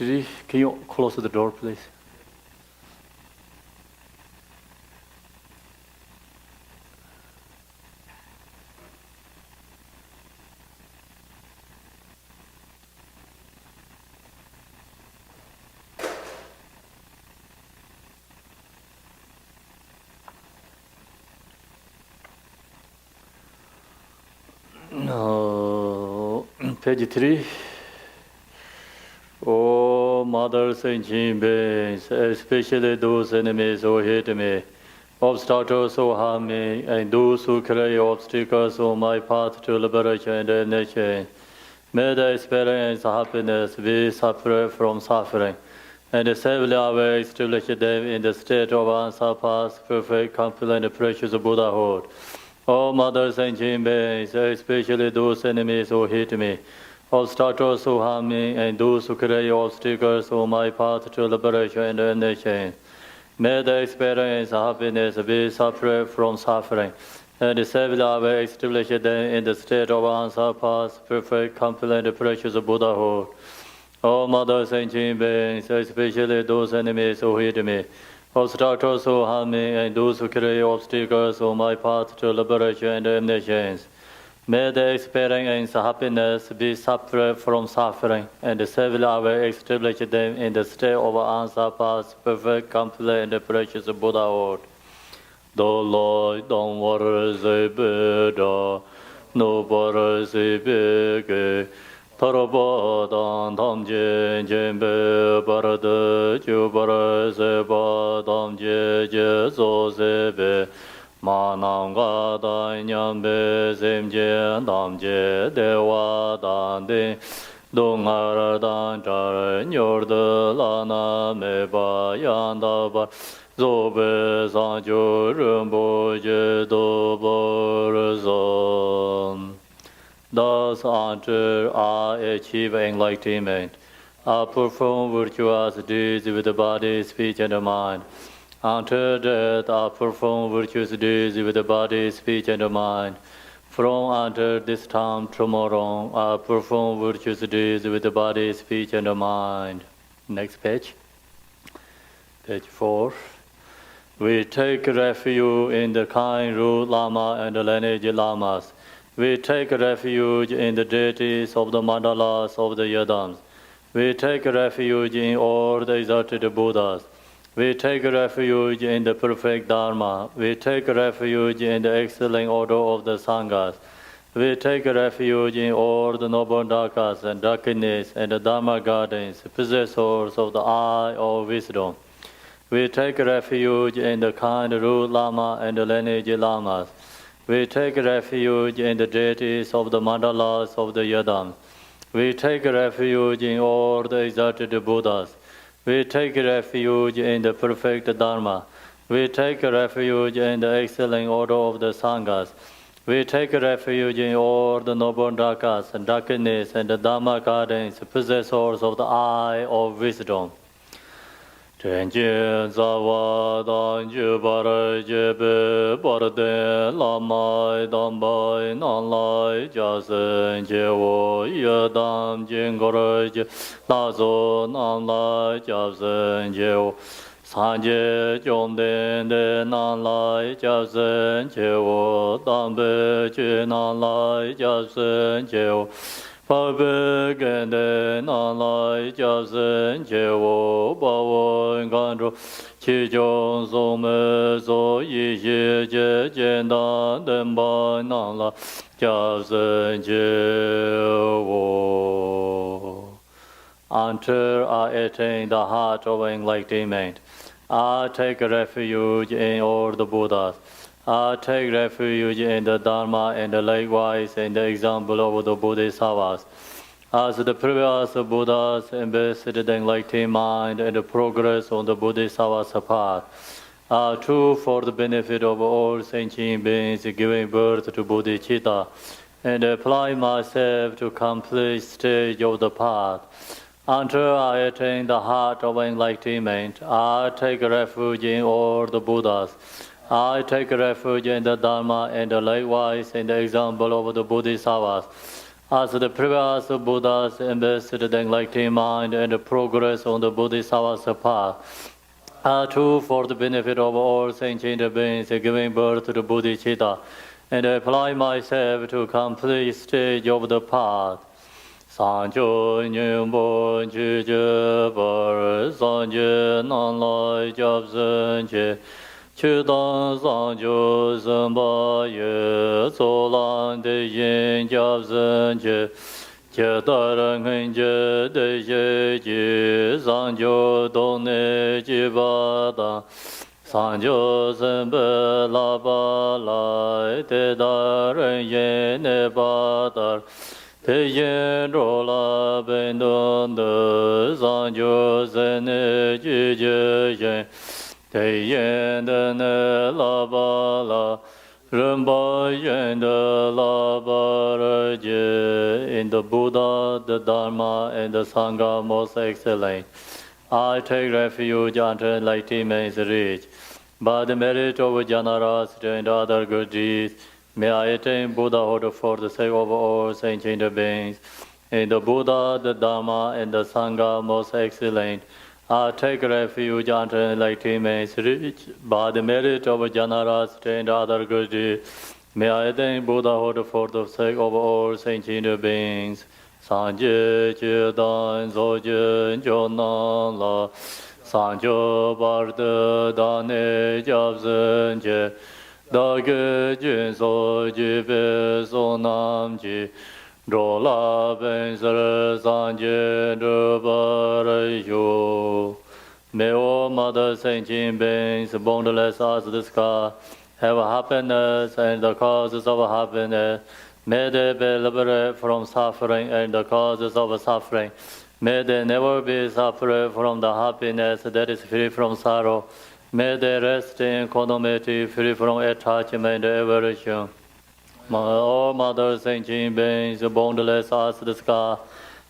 Vajrayogini, can you close the door, please? Page 3. Oh, mothers and beings, especially those enemies who hate me, obstacles who harm me, and those who create obstacles on my path to liberation and damnation, may they experience happiness, be separate from suffering, and safely away establish them in the state of unsurpassed, perfect, complete, and precious Buddhahood. O mothers and beings, especially those enemies who hate me, obstacles who harm me, and those who create obstacles on my path to liberation and damnation, may they experience happiness, be separate from suffering, and safely away establish them in the state of unsurpassed, perfect, complete, and precious Buddhahood. O mothers and beings, especially those enemies who hate me, obstacles who harm me, and those who create obstacles on my path to liberation and damnation, may they experience happiness, be separate from suffering, and safely away establish them in the state of unsurpassed, perfect, complete, and precious Buddhahood. The Lord don't worry, Buddha, no worry, big. Tarabadan Tamje Jembe Barada Jubara Seba Tamje Jezo Sebe Mananga Danyambe Semje Tamje Dewa Dande Dongar Danjar Nyorda Lana Meba Yandaba Zobe Sanjo Rumbo Jedo Borzon. Thus until I achieve enlightenment, I perform virtuous deeds with the body, speech, and the mind. Until death, I perform virtuous deeds with the body, speech, and the mind. From until this time tomorrow, I perform virtuous deeds with the body, speech, and the mind. Next page. Page 4. We take refuge in the kind root Lama and the lineage Lamas. We take refuge in the deities of the mandalas of the yadams. We take refuge in all the exalted Buddhas. We take refuge in the perfect Dharma. We take refuge in the excellent order of the Sanghas. We take refuge in all the noble Dhakas and Dakinis and the Dharma gardens, possessors of the eye of wisdom. We take refuge in the kind root Lama and the lineage Lamas. We take refuge in the deities of the mandalas of the yadams. We take refuge in all the exalted Buddhas. We take refuge in the perfect Dharma. We take refuge in the excellent order of the Sanghas. We take refuge in all the noble Dhakas and Dakinis and the Dhamma gardens, possessors of the eye of wisdom. Tenjin zawa dan jubara jebe barde lamai dambai nanlai jasen jewo yadam jingora je lazo nanlai jasen jewo sanje jomden de nanlai jasen jewo dambe je nanlai jasen jewo Pabe gende nanlai jasen jewo bawo ngandro chi jong some zo yi ye je jenda denba nanlai jasen jewo. Until I attain the heart of enlightenment, I take refuge in all the Buddhas. I take refuge in the Dharma and likewise in the example of the Bodhisattvas. As the previous Buddhas embodied the enlightened mind and the progress on the Bodhisattva's path, are true for the benefit of all sentient beings giving birth to bodhicitta, and apply myself to complete stage of the path. Until I attain the heart of enlightenment, I take refuge in all the Buddhas. I take refuge in the Dharma and likewise in the example of the Bodhisattvas. As the previous Buddhas invested the enlightened mind and progress on the Bodhisattva's path, are true for the benefit of all sentient beings, giving birth to the bodhicitta, and I apply myself to complete stage of the path. Sanjo nyumbo chuje bar sanje nanlai jab zenje chudan sanjo zamba ye solan de yin jab zenje chedarang je de je ji sanjo done jibada sanjo zembe la ba la te darang ye ne badar te yen ro la ben don de zang jo zen ne ji je yen te yen de ne la ba la ren ba yen de la ba re je. In the Buddha, the Dharma, and the Sangha most excellent, I take refuge until enlightenment is reached. By the merit of generosity and other good deeds, may I attain Buddhahood for the sake of all sentient beings. In the Buddha, the Dharma, and the Sangha most excellent, I take refuge until enlightenment is reached. By the merit of generosity and other good deeds, may I attain Buddhahood for the sake of all sentient beings. Sanje chedan zojen jonan la sanjo barde dane jabzen je da ge jun so ji be so nam ji ro la ben ser san je de bar yo. May all mother sentient beings, boundless as the sky, have happiness and the causes of happiness. May they be liberated from suffering and the causes of suffering. May they never be separate from the happiness that is free from sorrow. May they rest in equanimity, free from attachment and aversion. All mother sentient beings, boundless as the sky,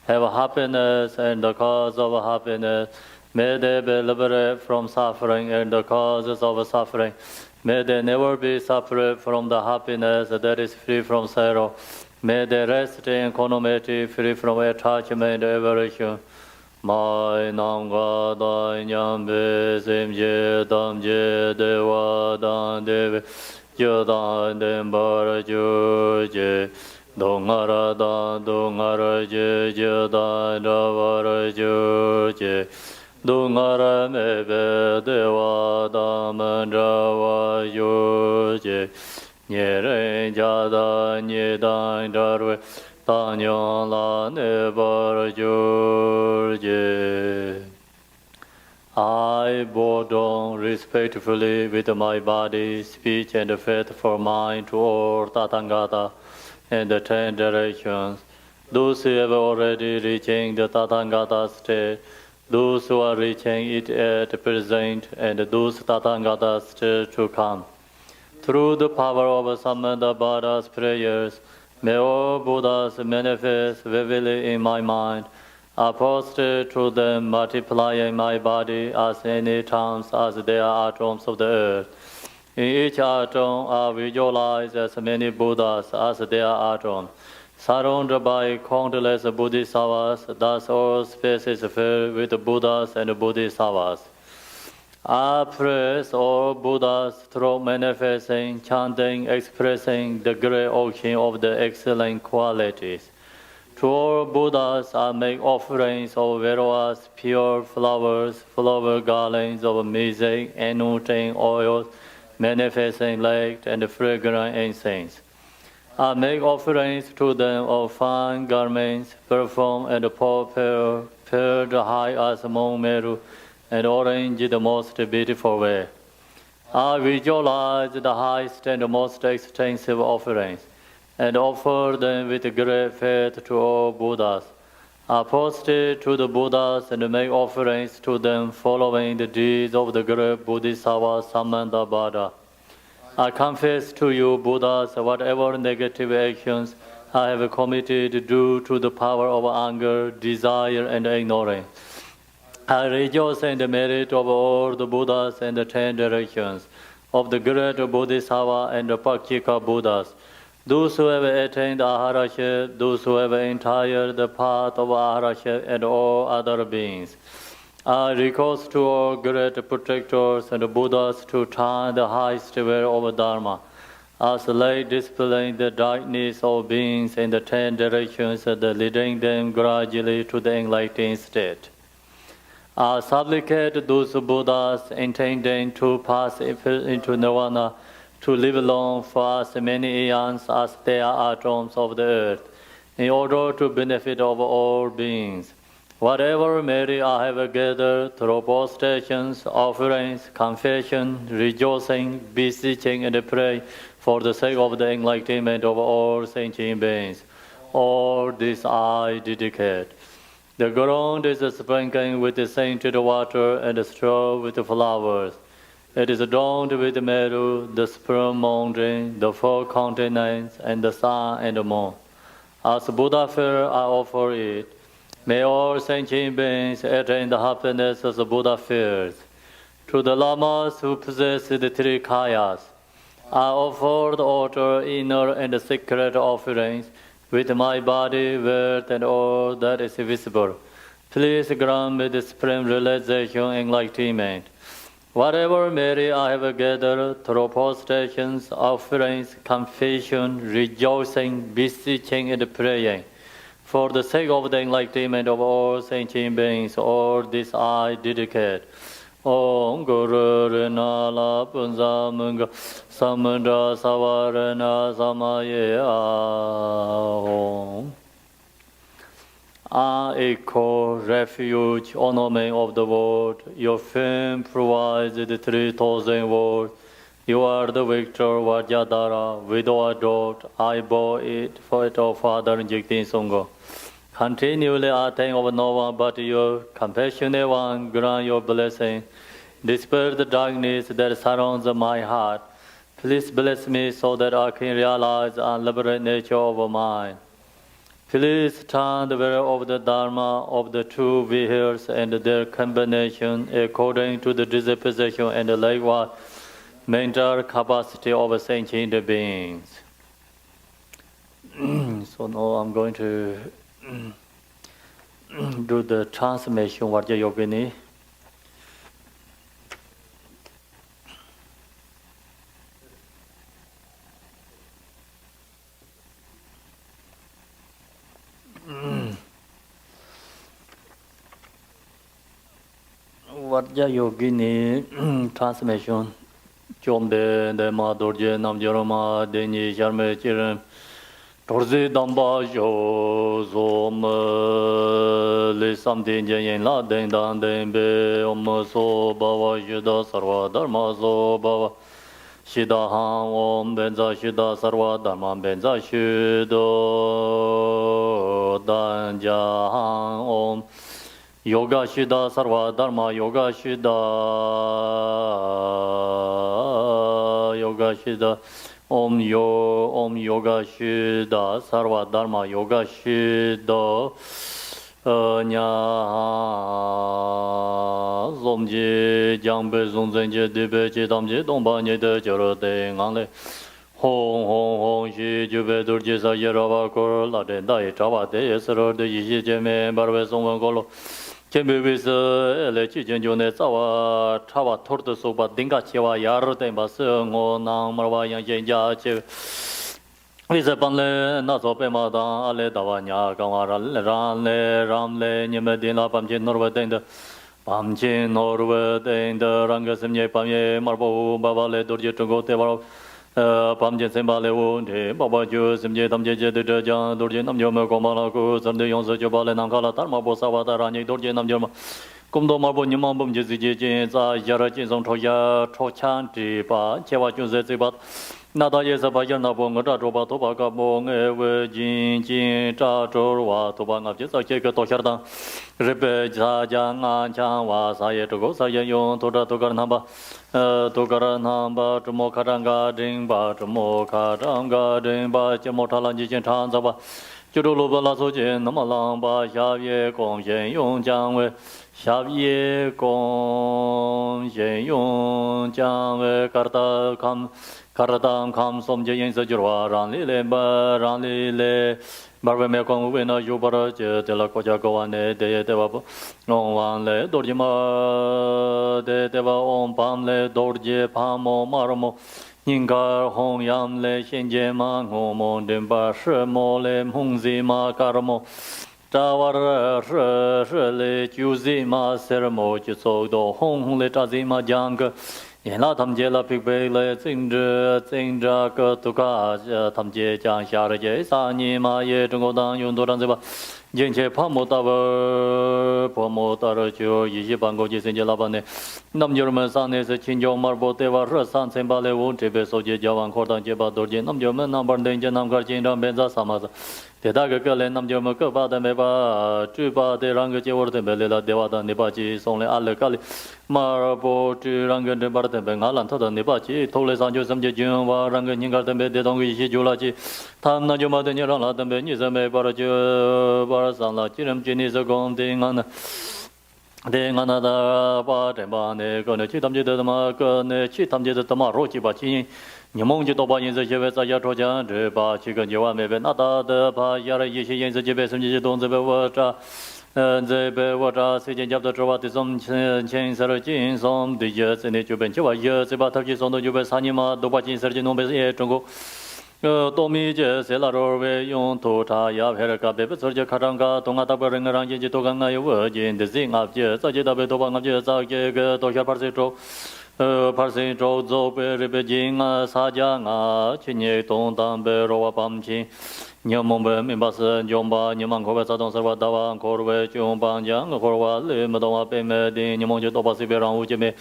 have happiness and the cause of happiness. May they be liberated from suffering and the causes of suffering. May they never be separate from the happiness that is free from sorrow. May they rest in equanimity, free from attachment and aversion. Mai nam ga dai nyam be sim je dam je dewa dan deve je dan dem bar ju je dongara dan dongara je dan da var ju je dongara me be dewa dan man da wa ju je nye ren ja da nye dan da ru ta nyon la ne bar ju je. I bow down respectfully with my body, speech, and faithful mind to all Tathagata and the 10 directions. Those who have already reaching the Tathagata state, those who are reaching it at present, and those Tathagata still to come. Through the power of Samdup prayers, may all Buddhas manifest vividly in my mind. I prostrate to them, multiplying my body as many times as there are atoms of the earth. In each atom, I visualize as many Buddhas as there are atoms. Surrounded by countless Bodhisattvas, thus all space is filled with Buddhas and Bodhisattvas. I praise all Buddhas through manifesting, chanting, expressing the great ocean of the excellent qualities. To all Buddhas, I make offerings of various pure flowers, flower garlands of music, anointing oils, manifesting light and fragrant incense. I make offerings to them of fine garments, perfume, and purple, pearl high as Mount Meru, and orange the most beautiful way. I visualize the highest and most extensive offerings, and offer them with great faith to all Buddhas. I prostrate to the Buddhas and make offerings to them following the deeds of the great Bodhisattva Samdup. I confess to you, Buddhas, whatever negative actions I have committed due to the power of anger, desire, and ignorance. I rejoice in the merit of all the Buddhas and the 10 directions, of the great Bodhisattva and the Pacceka Buddhas, Those who have attained Aharaship, those who have entered the path of Aharaship, and all other beings, are recourse to all great protectors and Buddhas to turn the highest way of Dharma, as light dispelling the darkness of beings in the 10 directions and leading them gradually to the enlightened state. I supplicate those Buddhas intending to pass into Nirvana to live long for as many eons as there are atoms of the earth, in order to benefit of all beings. Whatever merit I have gathered through prostrations, offerings, confession, rejoicing, beseeching, and prayer for the sake of the enlightenment of all sentient beings, all this I dedicate. The ground is sprinkled with scented water and strewn with flowers. It is adorned with meadow, the sperm mountain, the 4 continents, and the sun and the moon. As Buddha fare, I offer it. May all sentient beings attain the happiness as Buddha fares. To the lamas who possess the 3 kayas, I offer the altar inner and secret offerings with my body, worth, and all that is visible. Please grant me the supreme realization and enlightenment. Whatever merit I have gathered through prostrations, offerings, confession, rejoicing, beseeching, and praying, for the sake of the enlightenment of all sentient beings, all this I dedicate. Om Guru Rena La Punza Munga Samandra Savarana Samaye Om. I echo refuge, ornament of the world. Your fame provides the 3,000 worlds. You are the victor, Vajradhara, widow adored. I bore it for it, O Father Jigtin Sangha. Continually I think of no one but you, compassionate one, grant your blessing. Dispel the darkness that surrounds my heart. Please bless me so that I can realize the unliberated nature of mine. Please turn the way of the Dharma of the 2 vehicles and their combination according to the disposition and likewise mental capacity of sentient beings. So now I'm going to do the transmission Vajrayogini. Vajrayogini transmission. Chombe de ma dorje nam joroma deni charme chiren torze damba jo zom le samden jen la den dan den be om so bava shida sarva dharma so bava shida han om benza shida sarva dharma benza shido dan ja han om Yoga Shida Sarva Dharma Yoga Shida Yoga Shida Om Yoga Shida Sarva Dharma Yoga Shida Nya Zomji Jangbe Zongzenje Dibe Chidamji Dongba Nyede Jarode Ngangle Hong Hong Hong Shi Jube Durji Sa Yerava Kor La Den Dai Chawa De Yesero De Yishi Jeme Barwe Songwen Kolo Kembevis Elechi Jone Sawa Tawa Torto Soba Dinga Chewa Yar Dembas Ngo Nang Marwa Yang Jenja Che Visa Panle Naso Pemada Ale Davanya Kamara Ranle Ramle Nyemedina Pamjin Norwe Denda Pamjin Norwe Denda Rangasimye Pamye Marbo Babale Durji Tungo Tevaro Pamjin Sembale Wunde Baba Ju Simje Tamje de Jan Durji Namjo Komala Ku Sande Yonsa Jobale Nankala Tarma Bosawa Tarani Durji Namjoma Kumdo Marbo Nyimam Bum Jizi Jin Za Yara Jin Song Toya Tochan Tipa Chewa Junze Zibat Nada Yesa Bayan Nabong Roba Toba Kabong Ewe Jin Jin Cha Chorwa Toba Ngapje Sake Toshardan Ripe Jang An Chang Wa Saye Togo Saye Yon Toda Togar Namba Tokara Namba Tumokaranga Dingba Tumokaranga Dingba Chemotalanji Chan Zaba Churuluba Laso Jin Namalamba Xavye Gong Yen Yong Jiang Wei Xavye Gong Yen Yong Jiang Wei Karta Kam Karadam kam som je yin sa jirwa ran li le barbe me kong we na yu bara je de la ko ja go ne de de ba on wan le dor ji ma de ba on pam le dor je pa mo mar mo yin ga hong yam le xin je ma ngo mo den ba shi mo le hong zi ma kar mo ta war shi le ju zi ma ser mo ji so do hong le ta zi ma jang ge yin la tam je la pik bei le zing zhe ge tu ka tam je jiang xia re je sa ni ma ye zhong go dang yun du dang zi ba yin che pa mo ta ba po mo ta re jiu yi xi ban go ji sen je la ba ne nam je men sa ne se qin jiao mar bo te wa re san chen ba le wu zhe be so je jia wang ko dang je ba do je nam je men nam ban den je nam gar jin dang ben za sa ma za te da ge ge le nam je me ge ba de me ba zhi ba de rang ge je wo de be le la de wa da ne ba ji song le a le ka le ma bo zhi rang ge de ba de be nga lan ta da ne ba ji to le sang jiu sam je jun wa rang ge ning gar de be de dong ge xi jiu la ji tam na jiu ma de ni rang la de be ni se me ba ra jiu ba ra sang la ji ren ji ni se gong de ngan na de ngan na da ba de ba ne ge ne chi tam ji de ma ge ne chi tam ji de ma ro ji ba ji你梦就多把银子结为在家抽奖，这把几个9万没被拿到的，把压了一些银子结为什么些东西被我扎，这被我扎，谁家的这把的送钱色儿金送的也是那就被9万也这把头去送的就被3年嘛，都把金色儿金弄被也中国。多米这些拉罗为用土茶呀，还是咖啡不做这卡张卡，东阿大伯人个让进去多干个有我进的是阿姐，早就大伯多把阿姐早这个多下盘子做。parsin zhou zhou bei ri bei jing sa jia nga qi nie dong dang bei ro wa bam qi niao mong bei min ba si jiong ba ni mang ko bei za dong sa wa da wa ko ru bei jiong bang jiang ko wa li me dong wa bei me di ni mong ji do ba si bei rang wu ji me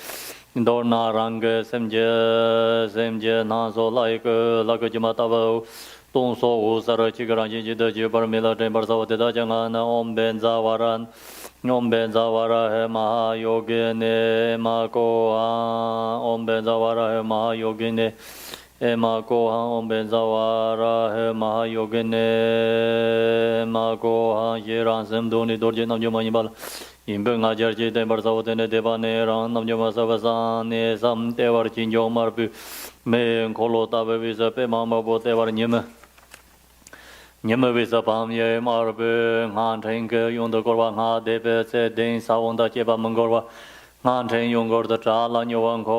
do na rang ge sem jie na so lai ge la ge ji ma da wa dong so wu sa re qi ge rang ji ji de ji bar me la zhen bar sa wa de da jiang na om ben za wa ran Om benza vara he maha yogine ma ko Om benza vara he maha yogine ma ko Om benza vara he maha yogine ma ko ye ran sem do ni dor je nam jo ma ni bal yin be nga jar je den bar sa wo ne de ba ne ran nam jo ma sa ba sa ne sam te war chin jo mar pu me ko lo ta be vi sa pe ma ma bo te war ni me你们为啥帮也马儿呗？俺这个用的过吧，俺这边在等啥问的结巴门过吧，俺这用过的扎了牛王口，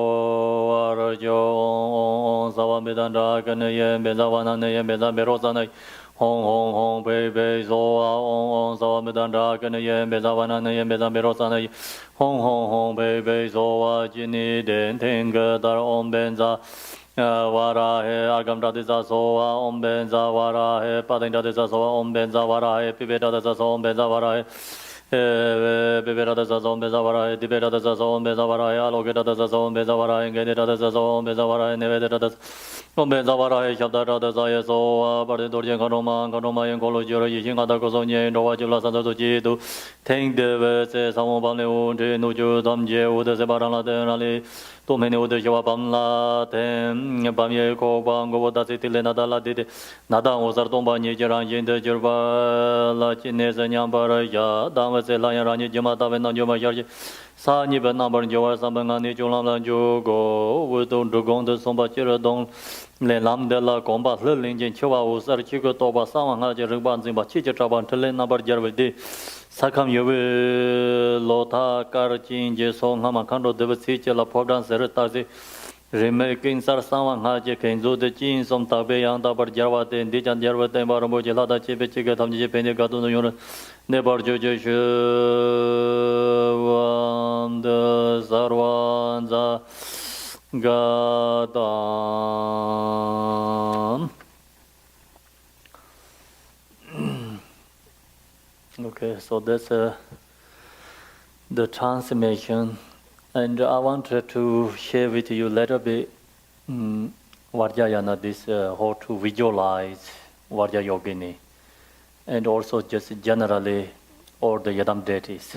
而就啥万别当扎跟那也别咋万那也别咋别罗啥那，红贝贝说啊，啥万别当扎跟那也别咋万那也别咋别罗啥那，红贝贝说啊，今年天天个到红边咋。Vara he agam radisa soa om benza vara he padin radisa soa om benza vara he pibeta radisa soa om benza vara he pibeta radisa soa om benza vara he dibeta radisa soa om benza vara he aloge radisa soa om benza vara he geni radisa soa om benza vara he nevede radisa om benza vara he shabda radisa ye soa bardin dorjen kanoma yen kolo jiro yishin kada koso nye rowa jibla sanza tu jidu teng deve se samon bamle unti nuju tamje ude se barang la tenali to mene ude shiwa bam la ten bam ye ko bang go da se tile nada la de nada osar tom ba ni jiran yin de jirba la chin ne se nyam ba ya da wa se la ya ran ni jima da wen na jo ma yar ji sa ni ben na bar jo wa sa ben ga ni jo lam la jo go wu dong du gong de song ba ji re dong le lam de la gong ba le ling jin qiu ba wu sar qi ge to ba sa wang ha ji ren ban zin ba qi ji zha ban te le na bar jar we de Sakam yuwe lota kar chin je so ngama khando deva si che la phobdan ser ta se reme kin sar sawa nga je ken zo de chin som ta be yang da bar jarwa te de jan jarwa te bar mo je la da che be che ga tham je pe ne ga tu no yon ne bar jo je shu wan de sarwan za ga dan. Okay, so that's the transmission, and I wanted to share with you a little bit Vajrayana, this how to visualize Vajrayogini, and also just generally all the Yadam deities.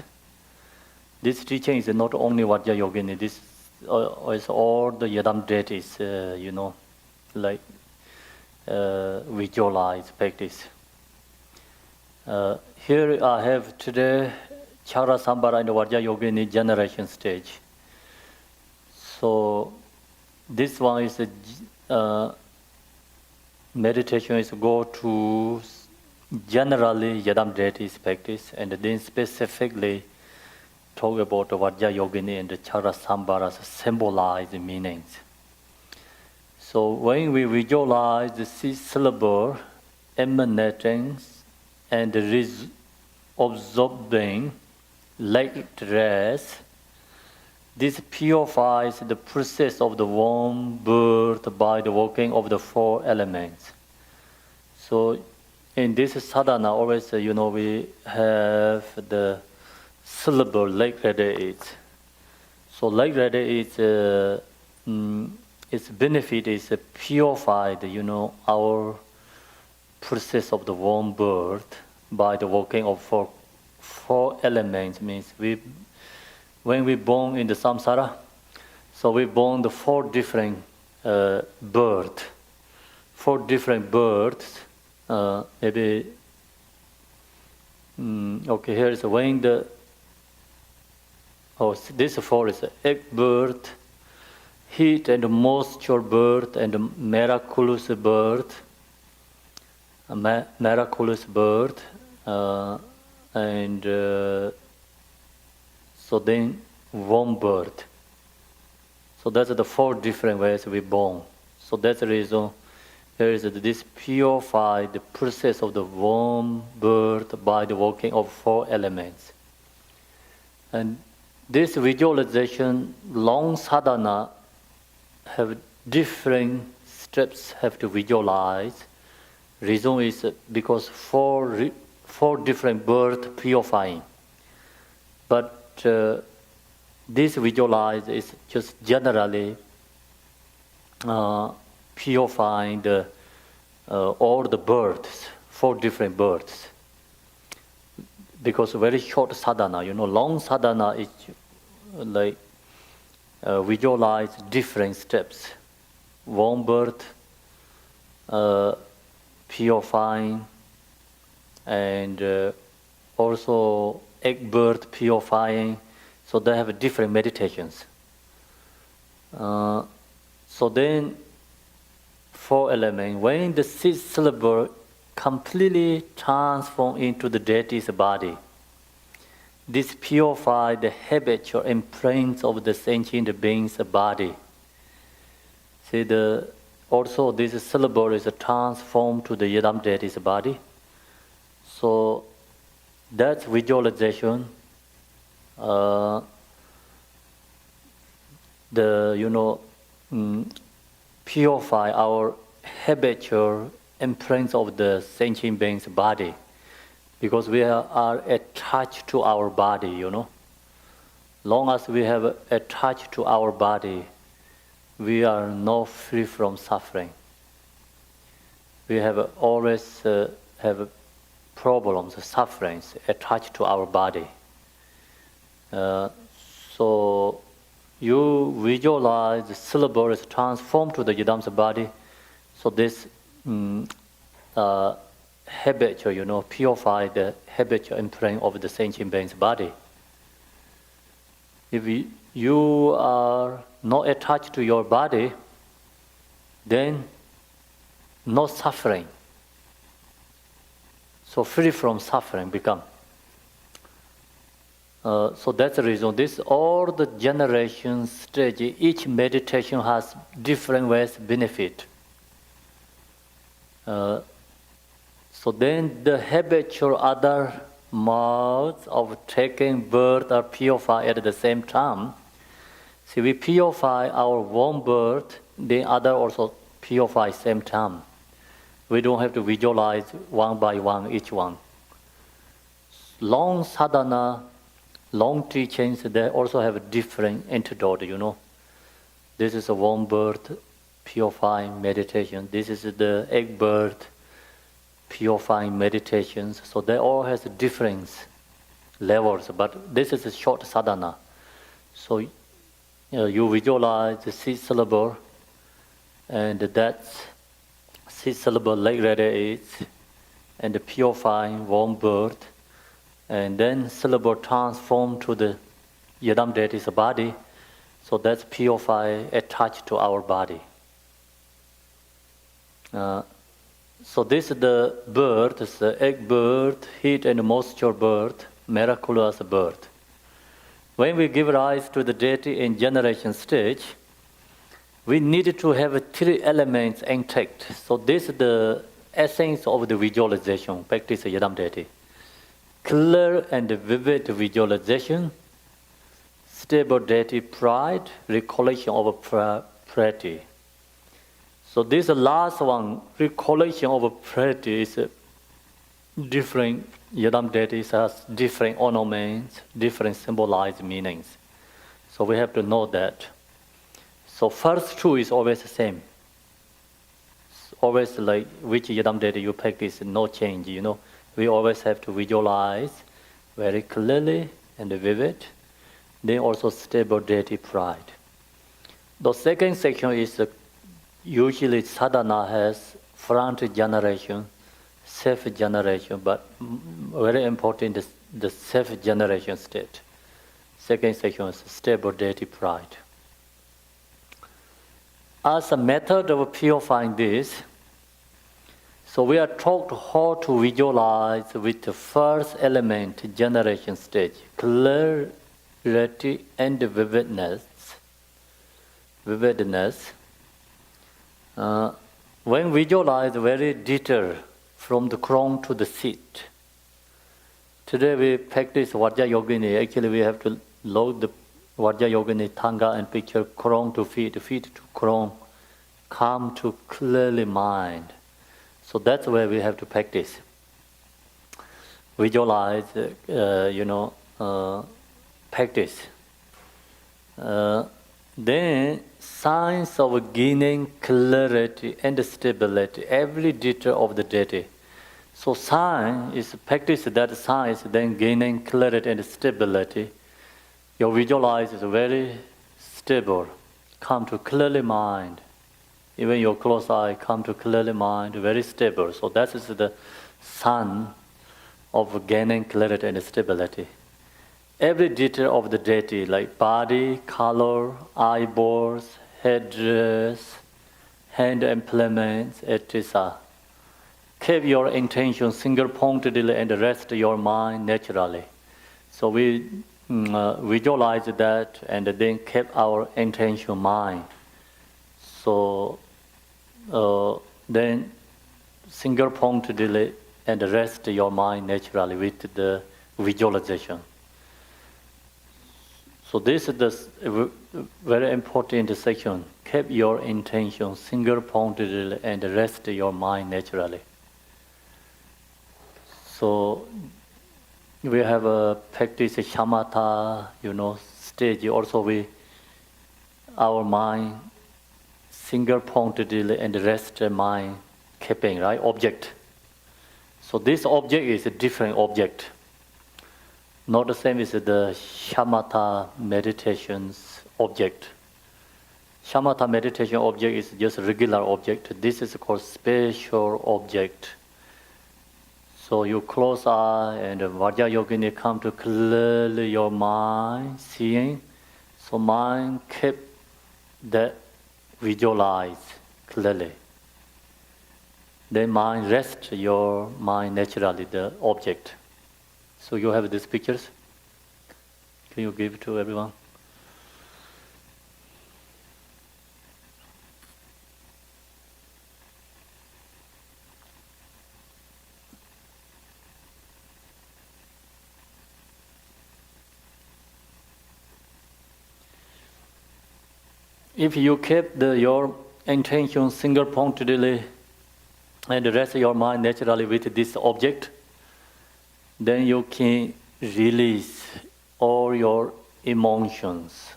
This teaching is not only Vajrayogini, this is all the Yadam deities, like visualize practice. Here I have today Chara Sambara and Vajrayogini generation stage. So this one is meditation is go to generally Yadam deities practice, and then specifically talk about the Vajrayogini and the Chara Sambharas symbolize the meanings. So when we visualize the six syllable emanating and absorbing like dress, this purifies the process of the warm birth by the working of the four elements. So in this sadhana, always, we have the syllable like radiates. So like radiates, its benefit is purified, our process of the warm birth by the working of four elements. Means when we born in the samsara, so we born the four different births. Four different births. Maybe here is when this four is egg birth, heat and moisture birth, and miraculous birth. Miraculous birth, and so then warm birth. So that's the four different ways we born. So that's the reason there is this purified process of the warm birth by the working of four elements. And this visualization, long sadhana, have different steps have to visualize. Reason is because four different birth purifying. But this visualize is just generally purifying all the births, four different births. Because very short sadhana, long sadhana is like visualize different steps. Warm birth, purifying, and also egg birth purifying. So they have different meditations. So then, four elements. When the sixth syllable completely transform into the deity's body, this purifies the habitual imprints of the sentient being's body. See, also this syllable is transformed to the Yadam deity's body. So that visualization, purify our habitual imprints of the sentient being's body, because we are attached to our body. Long as we have attached to our body, we are not free from suffering. We have always have problems, sufferings attached to our body. So you visualize the syllable is transformed to the Yidam's body. So this habitual, purify the habitual imprint of the sentient being's body. If you are not attached to your body, then no suffering. So free from suffering become. So that's the reason. All the generation stage, each meditation has different ways benefit. So then the habitual other modes of taking birth are purified at the same time. See, we purify our warm birth, the other also purify same time. We don't have to visualize one by one, each one. Long sadhana, long teachings, they also have a different antidote, This is a warm birth, purifying meditation. This is the egg birth, purifying meditations. So they all has different levels, but this is a short sadhana. So you visualize the six syllable, and that's six syllable like radiates, and the purifying warm birth, and then syllable transform to the Yadam deity's body. So that's purify attached to our body. So this is the birth, it's the egg birth, heat and moisture birth, miraculous birth. When we give rise to the deity in generation stage, we need to have three elements intact. So this is the essence of the visualization, practice Yadam deity. Clear and vivid visualization, stable deity pride, recollection of piety. So this last one, recollection of piety, is different. Yadam deities has different ornaments, different symbolized meanings. So we have to know that. So first two is always the same. It's always like which Yadam deity you practice, no change. We always have to visualize very clearly and vivid. Then also stable deity pride. The second section is usually sadhana has front generation, self generation, but very important is the self generation state. Second section is stable deity pride. As a method of purifying this, so we are taught how to visualize with the first element generation stage, clarity and vividness. When visualize very detailed from the crown to the seat. Today we practice Vajrayogini. Actually we have to load the Vajrayogini Thanga and picture crown to feet, feet to crown, come to clearly mind. So that's where we have to practice. Visualize, practice. Then signs of gaining clarity and stability, every detail of the deity. So sign is practice that sign is then gaining clarity and stability. Your visualize is very stable, come to clearly mind. Even your closed eye come to clearly mind, very stable. So that is the sign of gaining clarity and stability. Every detail of the deity, like body, color, eyeballs, headdress, hand implements, etc. Keep your intention single-pointedly and rest your mind naturally. So we visualize that and then keep our intention mind. So then single-pointedly and rest your mind naturally with the visualization. So this is the very important section. Keep your intention single-pointedly and rest your mind naturally. So we have a practice shamatha, stage. Also our mind single-pointedly and rest mind keeping, right? Object. So this object is a different object. Not the same as the shamatha meditation's object. Shamatha meditation object is just a regular object. This is called special object. So you close eye and Vajrayogini come to clearly your mind, seeing. So mind keep that visualize clearly. Then mind rest your mind naturally, the object. So you have these pictures. Can you give it to everyone? If you keep your intention single-pointedly and rest your mind naturally with this object, then you can release all your emotions.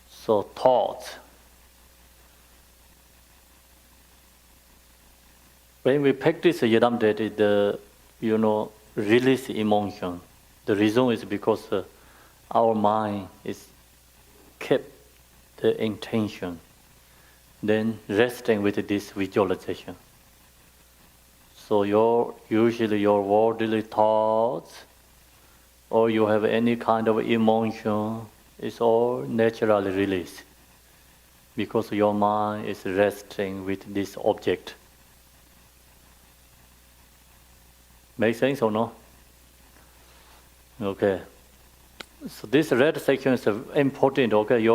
So thoughts. When we practice Yadam deity, release emotion. The reason is because our mind is kept the intention, then resting with this visualization. So usually your worldly thoughts, or you have any kind of emotion, is all naturally released. because your mind is resting with this object. Make sense or no? Okay. So this red section is important. Okay,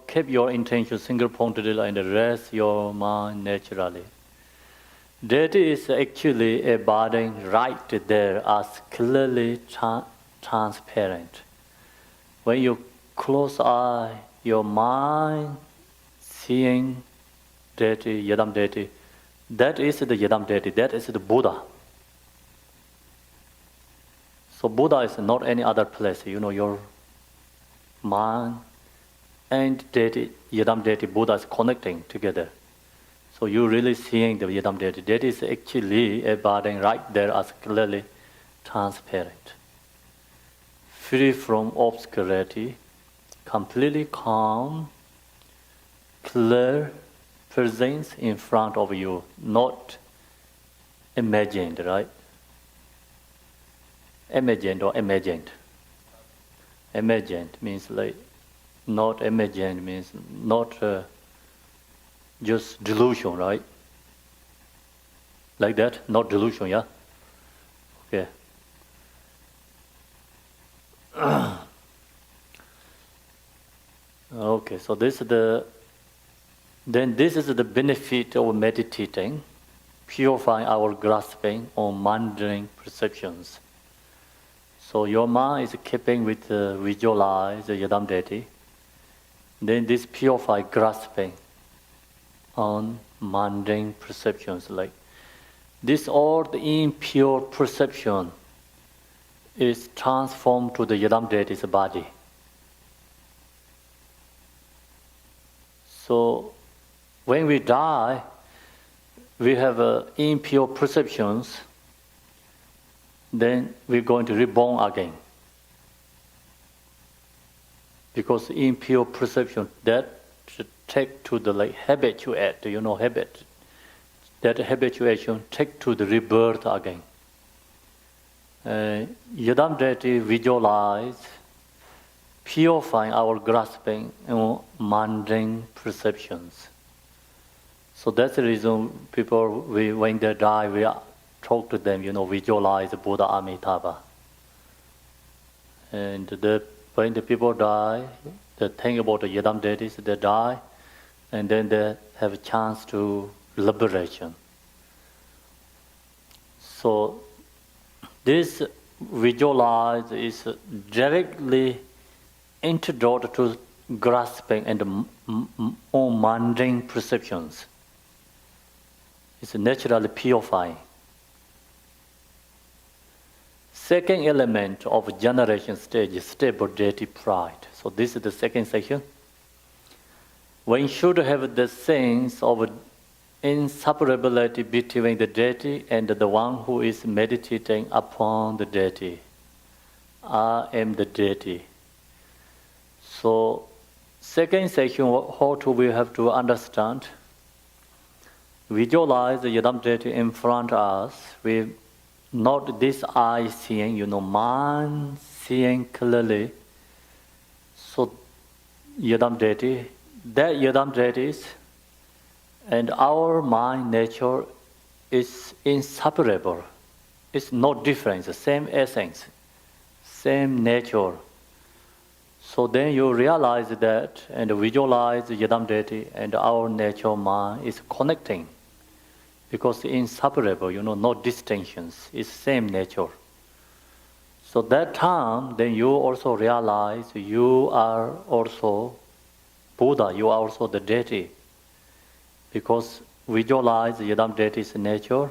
keep your intention single pointed and rest your mind naturally. That is actually a burden right there as clearly transparent. When you close eye, your mind seeing deity, Yadam deity, that is the Yadam deity, that is the Buddha. So Buddha is not any other place, your mind and deity, Yadam deity, Buddha is connecting together. So you're really seeing the Yadam deity. That is actually a burden right there as clearly transparent. Free from obscurity, completely calm, clear presence in front of you, not imagined, right? Imagined or imagined. Imagined means like, not imagined means not just delusion, right? Like that, not delusion, yeah? Okay. Okay, so this is the benefit of meditating, purifying our grasping on mundane perceptions. So your mind is keeping with visualize the Yadam deity. Then this purify grasping on mundane perceptions, like this old impure perception is transformed to the Yadam deity's body. So when we die, we have impure perceptions, then we're going to reborn again. Because impure perception, that should take to the habituate, habit. That habituation take to the rebirth again. Yadam deity visualize, purifying our grasping mundane perceptions. So that's the reason people, when they die, we talk to them, visualize Buddha Amitabha. And when the people die, they think about the Yadam deities, they die, and then they have a chance to liberation. So this visualize is directly introduced to grasping and mundane perceptions. It's naturally purifying. Second element of generation stage is stable deity pride. So this is the second section. One should have the sense of inseparability between the deity and the one who is meditating upon the deity. I am the deity. So second section, how do we have to understand? Visualize the Yadam deity in front of us with not this eye seeing, mind seeing clearly. So Yadam deity, that Yadam deities and our mind nature is inseparable. It's not different, the same essence, same nature. So then you realize that and visualize the Yadam deity and our nature mind is connecting. Because inseparable, no distinctions, it's same nature. So that time, then you also realize you are also Buddha, you are also the deity. Because visualize the Yadam deity's nature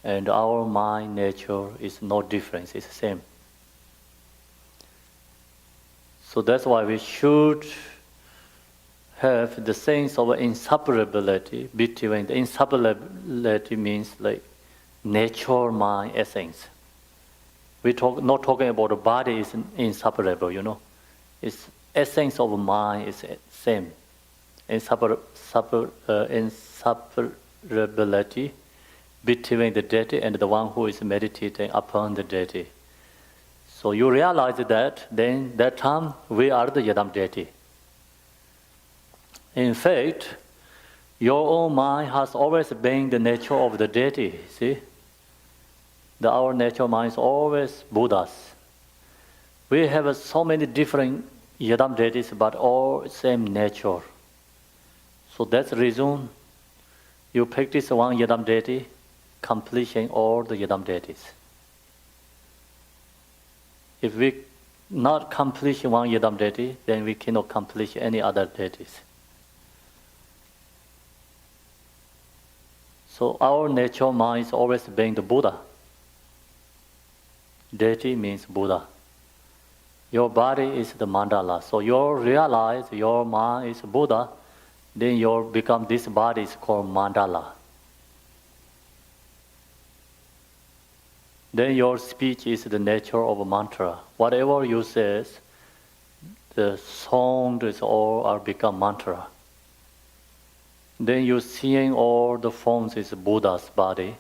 and our mind nature is no difference, it's the same. So that's why we should have the sense of inseparability between the inseparability means like nature, mind, essence. We not talking about the body is inseparable, It's essence of mind is same. Inseparability between the deity and the one who is meditating upon the deity. So you realize that, then that time we are the Yadam deity. In fact, your own mind has always been the nature of the deity, see? Our nature mind is always Buddhas. We have so many different Yadam deities, but all same nature. So that's the reason you practice one Yadam deity, completing all the Yadam deities. If we not accomplish one Yadam deity, then we cannot accomplish any other deities. So our nature mind is always being the Buddha. Deity means Buddha. Your body is the mandala. So you realize your mind is Buddha, then you become this body is called mandala. Then your speech is the nature of a mantra. Whatever you say, the sound is all are become mantra. Then you seeing all the forms is Buddha's body.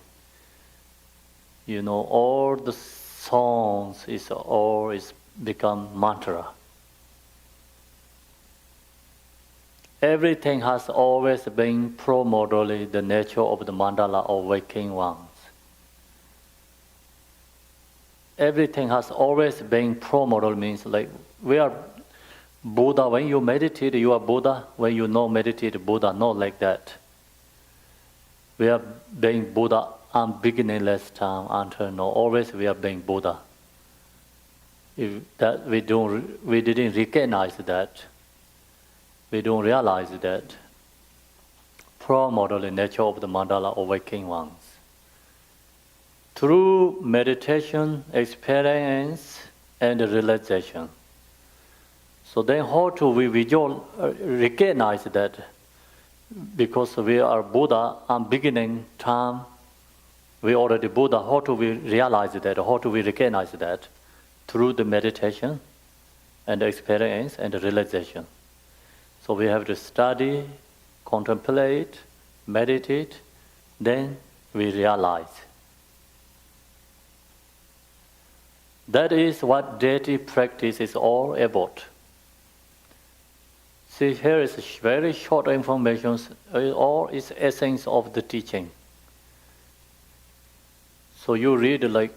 You know, all the songs is all is become mantra. Everything has always been primordially the nature of the mandala of waking ones. Everything has always been primordial means like we are Buddha. When you meditate, you are Buddha. When you not meditate, Buddha, not like that. We are being Buddha on beginningless time until now. Always we are being Buddha. If that we didn't recognize that, we don't realize that primordial nature of the mandala of waking ones. Through meditation, experience, and realization. So then how do we recognize that? Because we are Buddha on beginning time, we already Buddha. How do we realize that? How do we recognize that? Through the meditation and experience and realization. So we have to study, contemplate, meditate, then we realize. That is what deity practice is all about. See, here is very short information, all is essence of the teaching. So you read like,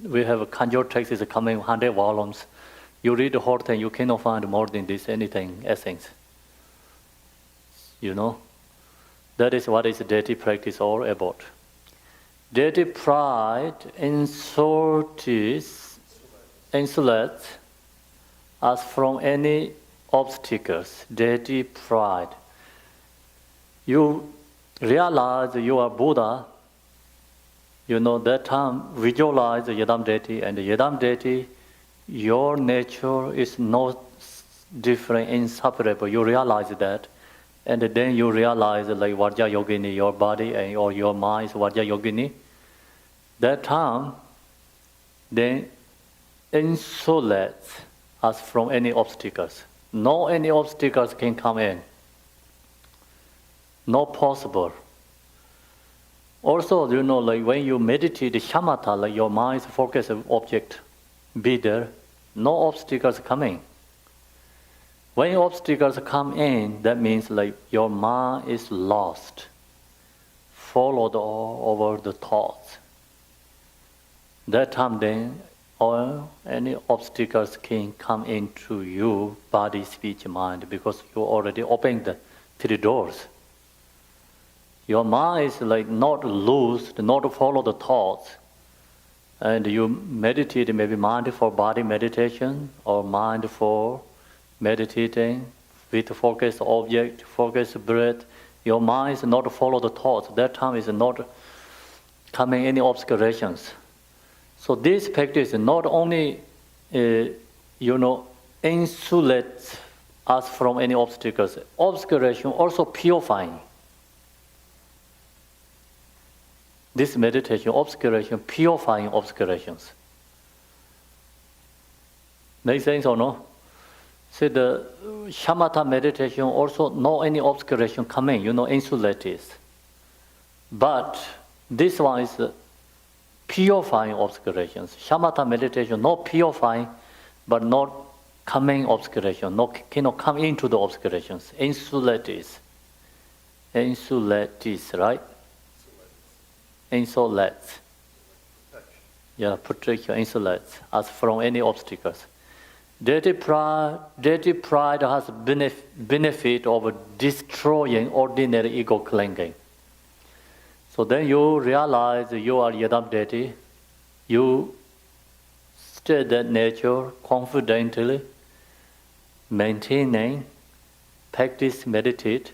we have a Kanjo text is coming 100 volumes. You read the whole thing, you cannot find more than this, anything, essence. You know? That is what is deity practice all about. Deity pride insulates us from any obstacles. Deity pride. You realize you are Buddha, you know, that time visualize the Yadam deity, and the Yadam deity, your nature is not different, inseparable. You realize that, and then you realize like Vajrayogini, your body and or your mind is Vajrayogini. That time, then insulates us from any obstacles. No any obstacles can come in. Not possible. Also, you know, like when you meditate, the shamatha, like your mind's focus of object, be there, no obstacles coming. When obstacles come in, that means like your mind is lost, followed all over the thoughts. That time then, or any obstacles can come into you, body, speech, mind, because you already opened the 3 doors. Your mind is like not loose, not follow the thoughts. And you meditate, maybe mind for body meditation or mind for meditating with focus object, focus breath. Your mind is not follow the thoughts. That time is not coming any obscurations. So this practice not only, insulates us from any obstacles, obscuration also purifying. This meditation, obscuration, purifying obscurations. Make sense or no? See, the shamatha meditation also no any obscuration coming, insulated. But this one is purifying obscurations. Shamatha meditation, not purifying, but not coming obscuration, cannot come into the obscurations. Insulates, right? Insulates. Yeah, protection, insulates us from any obstacles. Dirty pride has benefit of destroying ordinary ego clinging. So then you realize you are yadam deity, you stay that nature confidently, maintaining, practice, meditate,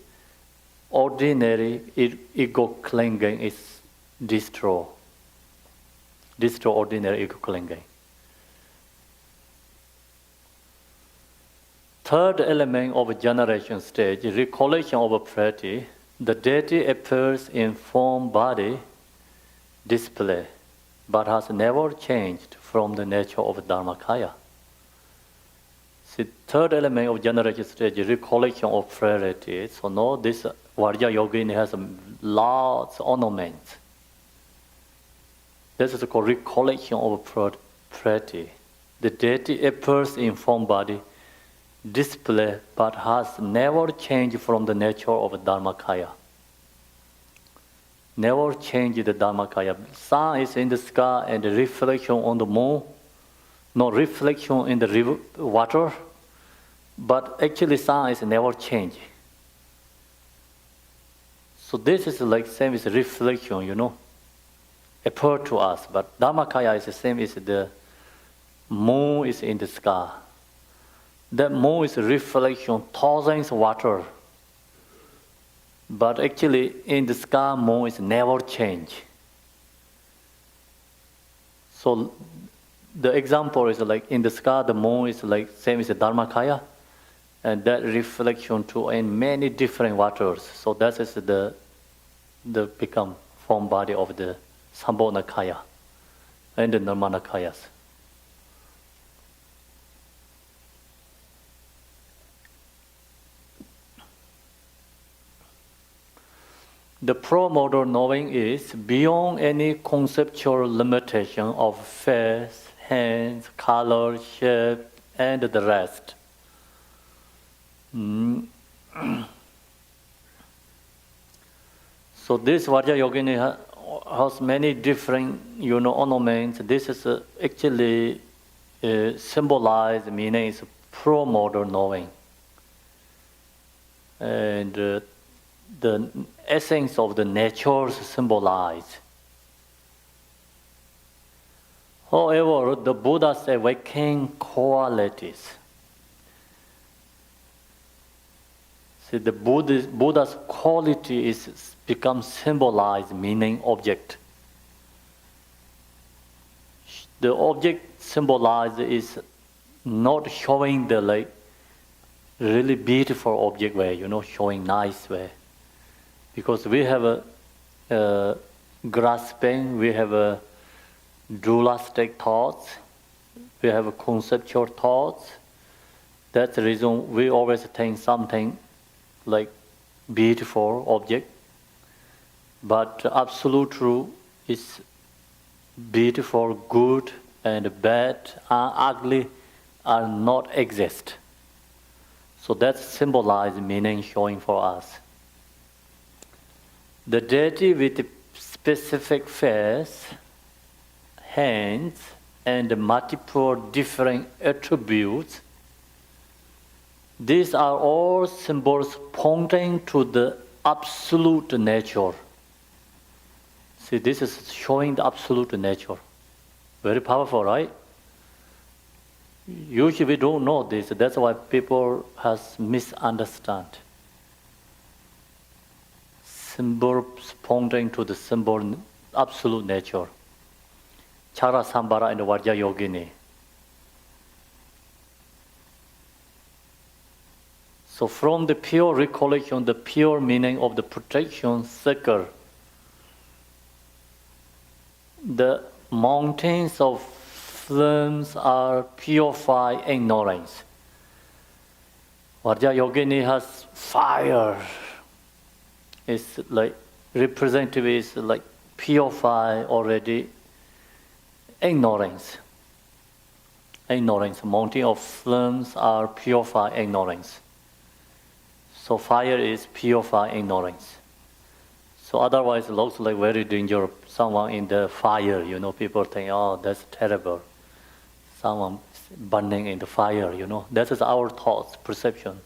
ordinary ego clinging is destroy ordinary ego clinging. Third element of generation stage, recollection of a piety. The deity appears in form, body, display, but has never changed from the nature of Dharmakaya. See, third element of generation stage, recollection of piety. So now this Vajrayogini has lots of ornaments. This is called recollection of piety. The deity appears in form, body, display, but has never changed from the nature of Dharmakaya. Never changed the Dharmakaya. Sun is in the sky and the reflection on the moon, no reflection in the river, water, but actually sun is never changed. So this is like same as reflection, appear to us, but Dharmakaya is the same as the moon is in the sky. That moon is a reflection, thousands of water. But actually, in the sky, moon is never change. So the example is like in the sky, the moon is like same as the Dharmakaya, and that reflection too in many different waters. So that is the become form body of the Sambhogakaya and the Nirmanakayas. The pro-modal knowing is beyond any conceptual limitation of face, hands, color, shape, and the rest. So this Vajrayogini has many different, ornaments. This is actually symbolized meaning is pro-modal knowing. And the essence of the nature symbolized. However, the Buddha's awakening qualities. See, the Buddha's quality is become symbolized, meaning object. The object symbolized is not showing the really beautiful object way, showing nice way. Because we have a grasping, we have a dualistic thoughts, we have a conceptual thoughts. That's the reason we always think something like beautiful object. But absolute truth is beautiful, good, and bad, ugly are not exist. So that's symbolized meaning showing for us. The deity with specific face, hands, and multiple different attributes, these are all symbols pointing to the absolute nature. See, this is showing the absolute nature. Very powerful, right? Usually we don't know this. That's why people has misunderstand. Symbols pointing to the symbol absolute nature. Chara Sambara and Vajrayogini. So from the pure recollection, the pure meaning of the protection circle, the mountains of flames are purified ignorance. Vajrayogini has fire. It's like representative is like purify already ignorance. ignorance. Mountain of flames are purify ignorance. So fire is purify ignorance. So otherwise it looks like very dangerous. Someone in the fire, people think, oh, that's terrible. Someone burning in the fire, That is our thoughts, perception.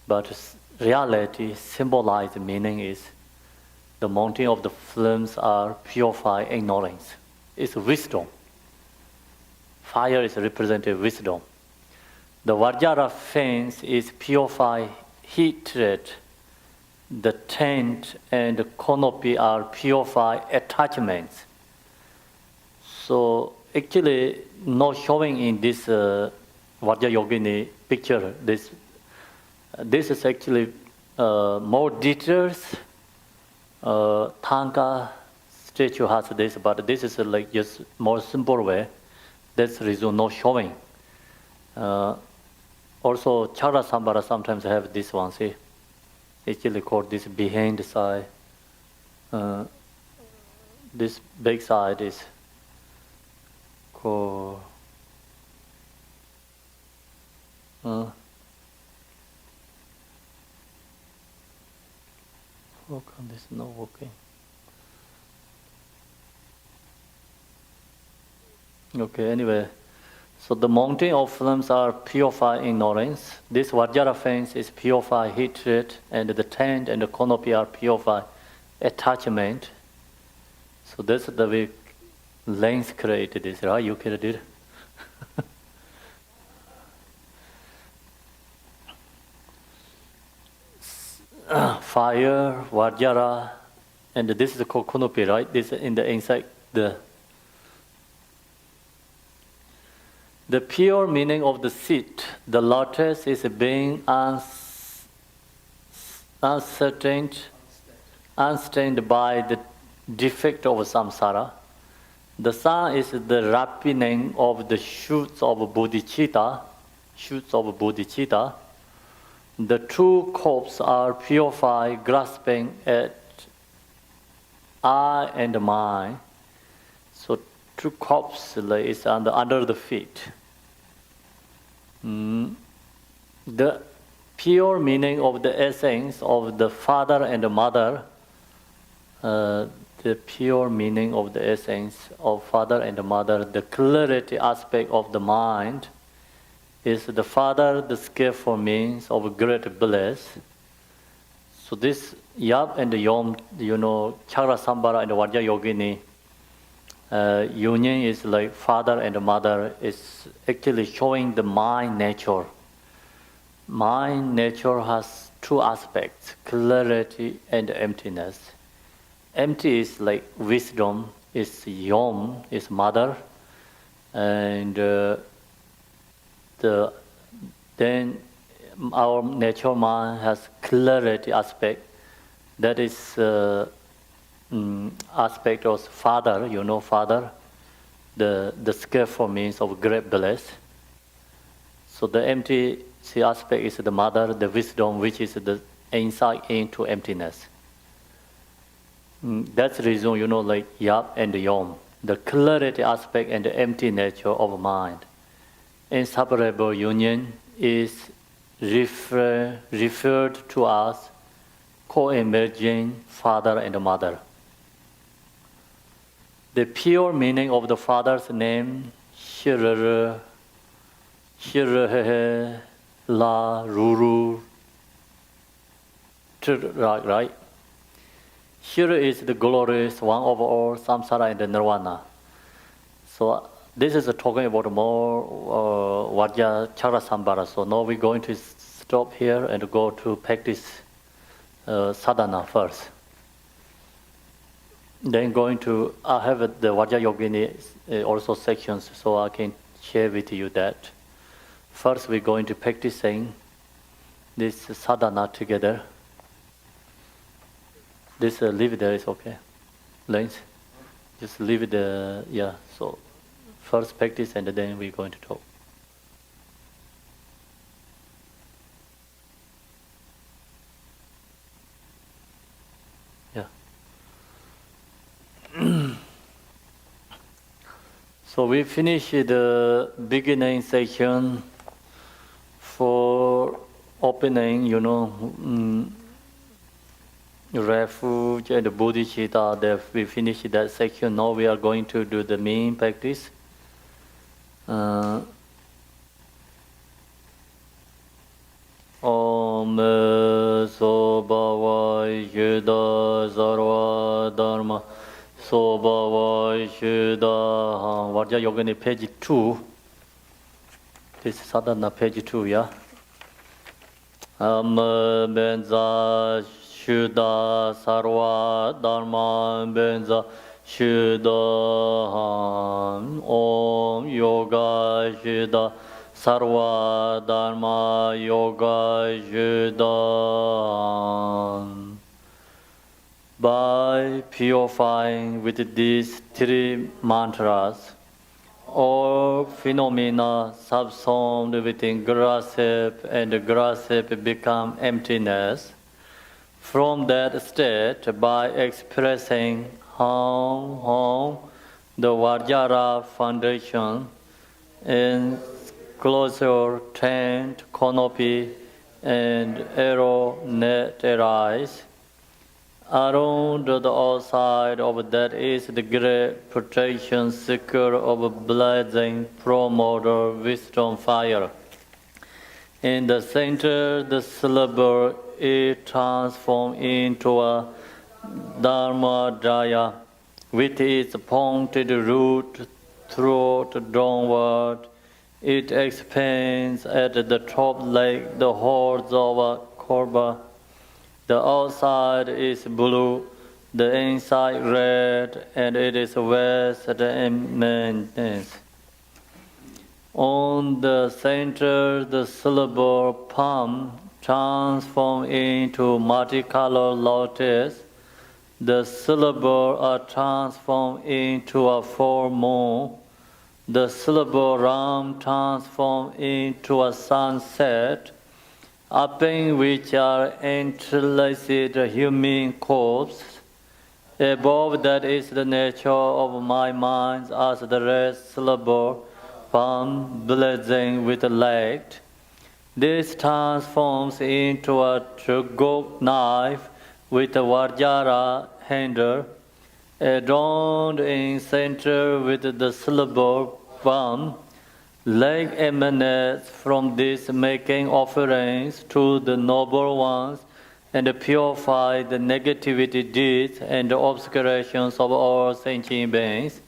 But reality, symbolized meaning is the mountain of the flames are purify ignorance. It's wisdom. Fire is represented wisdom. The Vajra flames is purify hatred. The tent and the canopy are purify attachments. So actually, not showing in this Vajrayogini picture. This is actually more details. Tanka statue has this, but this is like just more simple way. That's the reason not showing. Also, Chara Sambara sometimes have this one. See, actually called this behind side. This big side is called. How come this not working? Okay, anyway. So the mountain of flames are purify ignorance. This Vajra fence is purify hatred, and the tent and the canopy are purify attachment. So that's the way length created this, right? You created it. Fire, Vajra, and this is the canopy, right? This is in the inside the pure meaning of the seed, the lotus is being unstained by the defect of samsara. The sun is the ripening of the shoots of bodhicitta. The true corpse are purified, grasping at I and mind. So true corpse is under the feet. The pure meaning of the essence of the father and the mother, the pure meaning of the essence of father and the mother, the clarity aspect of the mind is the father, the skillful means of great bliss. So this Yap and the Yom, Chakra Sambara and the Vajrayogini, union is like father and mother is actually showing the mind nature. Mind nature has two aspects, clarity and emptiness. Empty is like wisdom, is Yom, is mother, and then our nature mind has clarity aspect, that is aspect of father, father, the skillful means of great bliss. So the empty aspect is the mother, the wisdom, which is the insight into emptiness. That's the reason, like Yap and Yom, the clarity aspect and the empty nature of mind. Inseparable union is referred to as co-emerging father and mother. The pure meaning of the father's name, Shirere, Shirehe, La, Ruru, right? Shira is the glorious one of all, samsara and the nirvana. So this is talking about more Vajra Chakra Sambara. So now we're going to stop here and go to practice sadhana first. Then I have the Vajrayogini also sections, so I can share with you that. First we're going to practicing this sadhana together. This leave it there is okay. Lens, just leave it there, yeah. So first practice and then we're going to talk. So we finished the beginning section for opening, refuge and bodhicitta. That we finished that section. Now we are going to do the main practice. Om Sobhavai Shuddha Sarva Dharma Sobhavai Shuddha Vajrayogini page 2. This is sadhana page 2, yeah? Am Benza Shuddha Sarva Dharma Benza Shuddha Om Yoga Shuddha Sarva Dharma Yoga Judan. By purifying with these three mantras, all phenomena subsumed within grasp and grasp become emptiness. From that state, by expressing Hum Hum, the Vajra foundation, in closure, tent, canopy, and arrow net arise. Around the outside of that is the great protection seeker of blazing promoter wisdom fire. In the center, the syllable is transformed into a Dharmadaya with its pointed root throat downward. It expands at the top like the horns of a cobra. The outside is blue, the inside red, and it is vast and immense. On the center, the syllable palm transforms into multicolored lotus. The syllable are transformed into a full moon. The syllable Ram transformed into a sunset, upon which are entrelaced human corpses. Above that is the nature of my mind as the rest syllable, palm blazing with light. This transforms into a trugok knife with a Vajra handle, adorned in center with the syllable palm. Light emanates from this, making offerings to the noble ones and purify the negativity deeds and the obscurations of all sentient beings.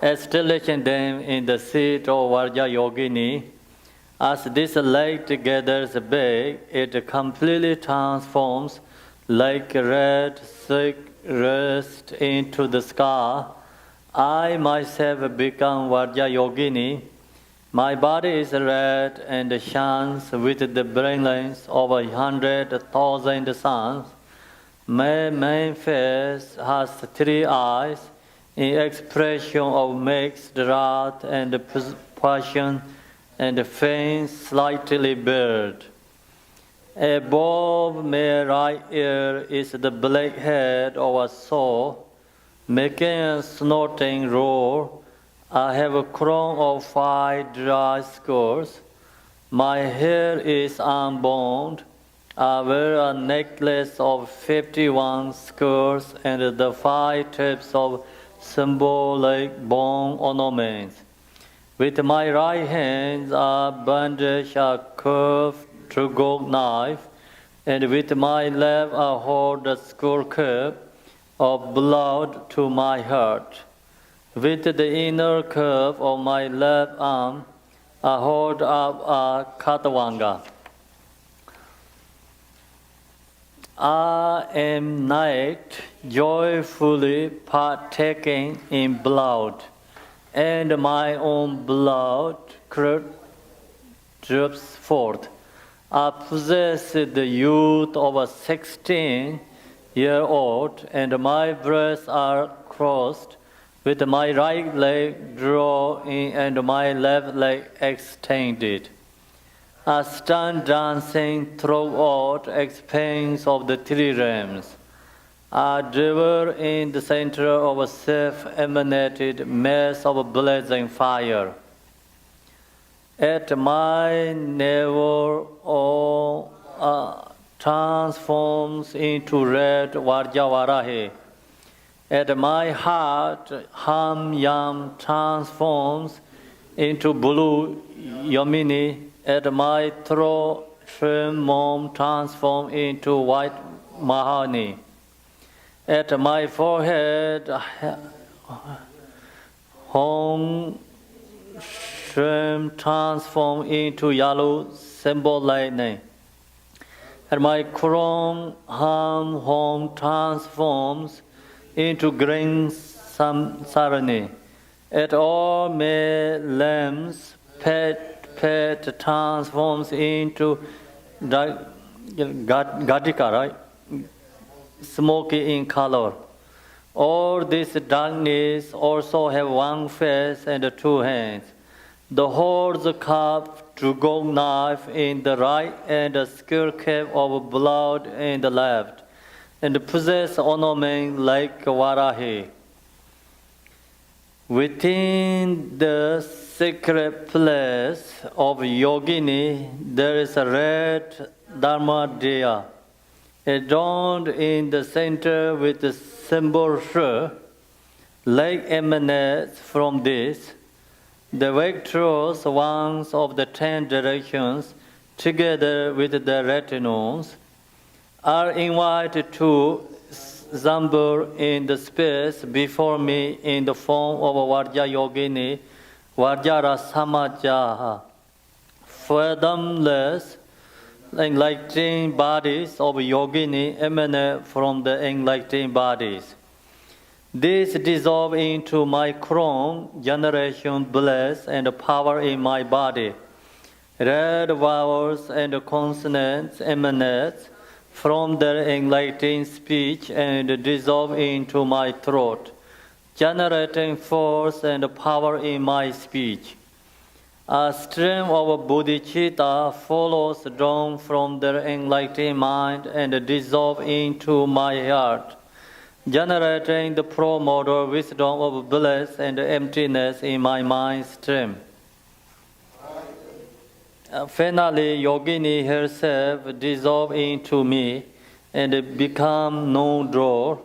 Establishing them in the seat of Vajrayogini, as this light gathers back, it completely transforms like red silk rust into the sky. I myself become Vajrayogini. My body is red and shines with the brilliance of 100,000 suns. My main face has 3 eyes, in expression of mixed wrath and passion, and face slightly bared. Above my right ear is the black head of a soul, making a snorting roar. I have a crown of 5 dry scores. My hair is unbound. I wear a necklace of 51 scores and the 5 tips of symbolic bone ornaments. With my right hand I brandish a curved trugok knife, and with my left I hold a skull cup of blood to my heart. With the inner curve of my left arm, I hold up a katawanga. I am night joyfully partaking in blood, and my own blood drips forth. I possess the youth of a 16-year-old, and my breasts are crossed, with my right leg drawn in and my left leg extended. I stand dancing throughout expanse of the 3 realms. are driven in the center of a self-emanated mass of blazing fire. At my navel, all transforms into red Vajrayogini. At my heart, Ham Yam transforms into blue Yamini. At my throat, Shrim Mom transforms into white Mahani. At my forehead, Hong Shrim transforms into yellow symbol lightning. At my crown, Ham Home transforms into green sarani. At all my limbs, pet transforms into gadika, right? Smoky in color. All this darkness also have one face and two hands. The holds a cup to gold knife in the right and a skull cap of blood in the left, and possess ornament like Varahi. Within the secret place of Yogini, there is a red Dharma Deya, adorned in the center with the symbol Shri. Light emanates from this. The victorious ones of the 10 directions, together with the retinues, are invited to assemble in the space before me in the form of Vajrayogini, Vajra Samajaha. Fathomless, enlightening bodies of Yogini emanate from the enlightening bodies. This dissolve into my crown, generation, bliss, and power in my body. Red vowels and consonants emanate from their enlightening speech and dissolve into my throat, generating force and power in my speech. A stream of bodhicitta follows down from their enlightening mind and dissolve into my heart, generating the pro-motor wisdom of bliss and emptiness in my mind stream. Finally, Yogini herself dissolves into me and becomes no drawer.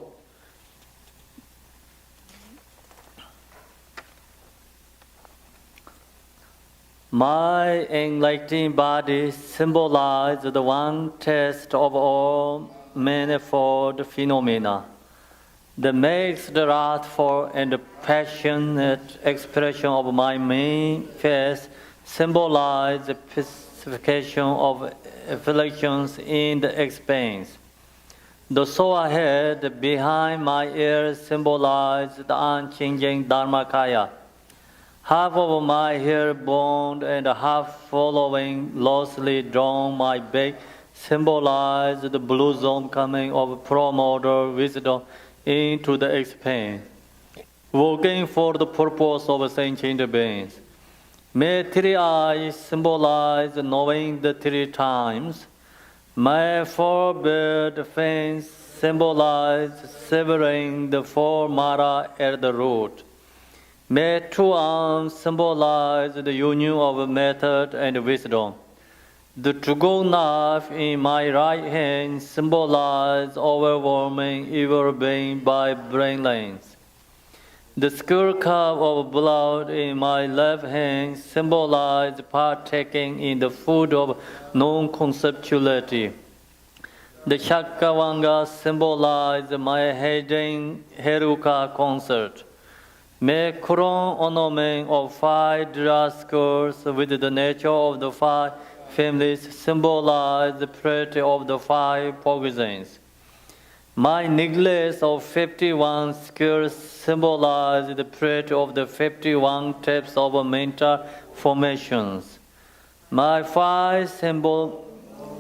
My enlightening body symbolizes the one test of all manifold phenomena. The mixed wrathful and passionate expression of my main face symbolize the pacification of afflictions in the expanse. The soul ahead behind my ears symbolizes the unchanging Dharmakaya. Half of my hair bound and half following loosely drawn my back symbolize the blue zone coming of promoter wisdom into the expanse, working for the purpose of sentient beings. My 3 eyes symbolize knowing the 3 times. My 4 bird fangs symbolize severing the 4 mara at the root. My 2 arms symbolize the union of method and wisdom. The to-go knife in my right hand symbolizes overwhelming evil being by brain length. The skull cup of blood in my left hand symbolizes partaking in the food of non-conceptuality. The Chakravanga symbolizes my heading Heruka concert. My crown ornament of 5 skulls with the nature of the 5 families symbolize the purity of the 5 poisons. My necklace of 51 skulls symbolize the purity of the 51 types of mental formations. My 5 symbol